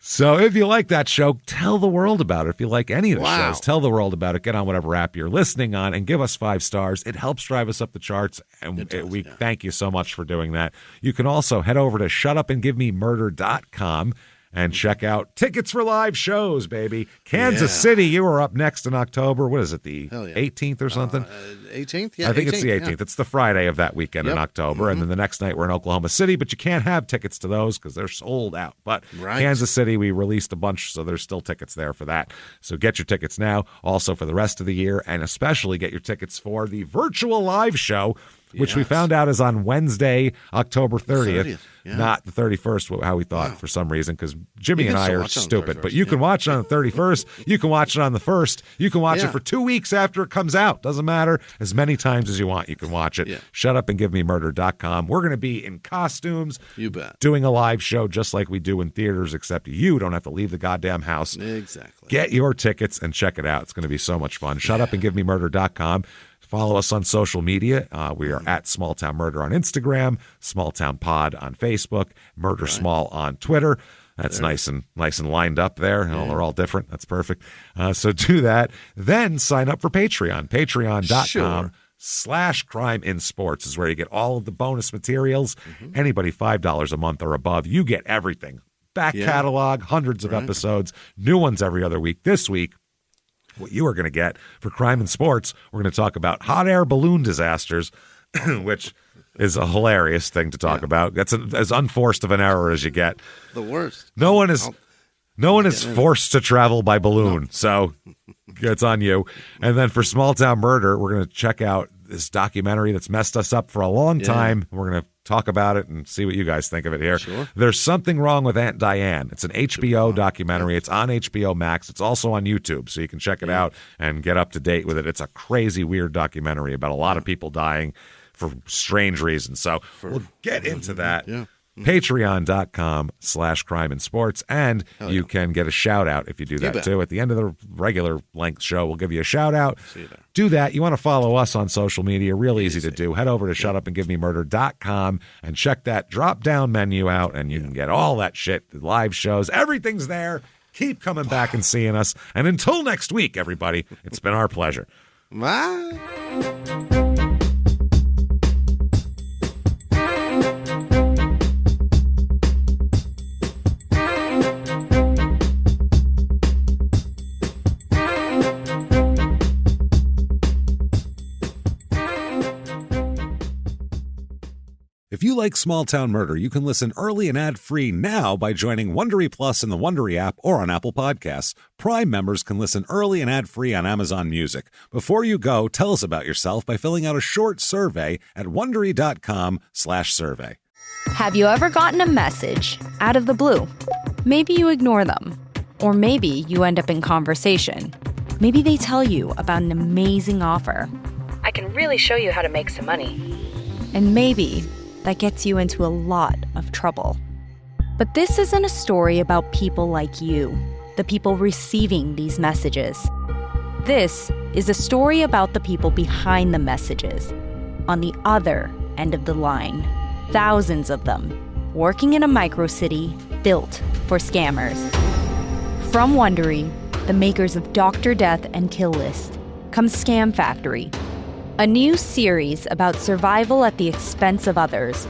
So if you like that show, tell the world about it. If you like any of the shows, tell the world about it. Get on whatever app you're listening on and give us 5 stars. It helps drive us up the charts, and we thank you so much for doing that. You can also head over to shutupandgivememurder.com and check out tickets for live shows, baby. Kansas City, you are up next in October. What is it, the 18th or something?
18th? Yeah,
I think
18th,
it's the 18th. Yeah. It's the Friday of that weekend in October. And then the next night we're in Oklahoma City, but you can't have tickets to those because they're sold out. But Kansas City, we released a bunch, so there's still tickets there for that. So get your tickets now, also for the rest of the year, and especially get your tickets for the virtual live show, which we found out is on Wednesday, October 30th. Not the 31st, how we thought for some reason, because Jimmie and I are stupid. But you can watch it on the 31st. You can watch it on the 1st. You can watch it for 2 weeks after it comes out. Doesn't matter. As many times as you want, you can watch it. Shutupandgivememurder.com. We're going to be in costumes.
You bet.
Doing a live show just like we do in theaters, except you don't have to leave the goddamn house.
Exactly.
Get your tickets and check it out. It's going to be so much fun. Shutupandgivememurder.com. Follow us on social media. We are at Small Town Murder on Instagram, Small Town Pod on Facebook, Murder Small on Twitter. That's nice and lined up there. They're all different. That's perfect. So do that. Then sign up for Patreon. Patreon.com/Crime in Sports is where you get all of the bonus materials. Anybody $5 a month or above, you get everything. Back catalog, hundreds of episodes, new ones every other week. This week, what you are going to get for Crime in Sports, we're going to talk about hot air balloon disasters, which is a hilarious thing to talk about. That's as unforced of an error as you get.
The worst.
No one is forced to travel by balloon, so it's on you. And then for Small Town Murder, we're going to check out this documentary that's messed us up for a long time. We're going to talk about it and see what you guys think of it here.
Sure.
There's Something Wrong with Aunt Diane. It's an HBO documentary. It's on HBO Max. It's also on YouTube, so you can check it out and get up to date with it. It's a crazy, weird documentary about a lot of people dying for strange reasons. So we'll get into that.
Yeah.
Patreon.com/crime and sports. And you can get a shout out if you do that too. At the end of the regular length show, we'll give you a shout out.
See you there.
Do that. You want to follow us on social media, real easy to do. Head over to shutupandgivememurder.com and check that drop down menu out, and you can get all that shit, the live shows, everything's there. Keep coming back and seeing us. And until next week, everybody, it's been our pleasure.
Bye.
If you like Small Town Murder, you can listen early and ad-free now by joining Wondery Plus in the Wondery app or on Apple Podcasts. Prime members can listen early and ad-free on Amazon Music. Before you go, tell us about yourself by filling out a short survey at Wondery.com/survey.
Have you ever gotten a message out of the blue? Maybe you ignore them. Or maybe you end up in conversation. Maybe they tell you about an amazing offer. I can really show you how to make some money. And maybe that gets you into a lot of trouble. But this isn't a story about people like you, the people receiving these messages. This is a story about the people behind the messages, on the other end of the line. Thousands of them, working in a microcity built for scammers. From Wondery, the makers of Dr. Death and Kill List, comes Scam Factory, a new series about survival at the expense of others.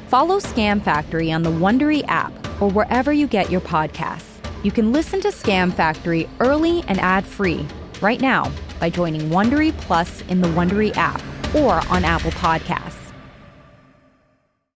Follow Scam Factory on the Wondery app or wherever you get your podcasts. You can listen to Scam Factory early and ad-free right now by joining Wondery Plus in the Wondery app or on Apple Podcasts.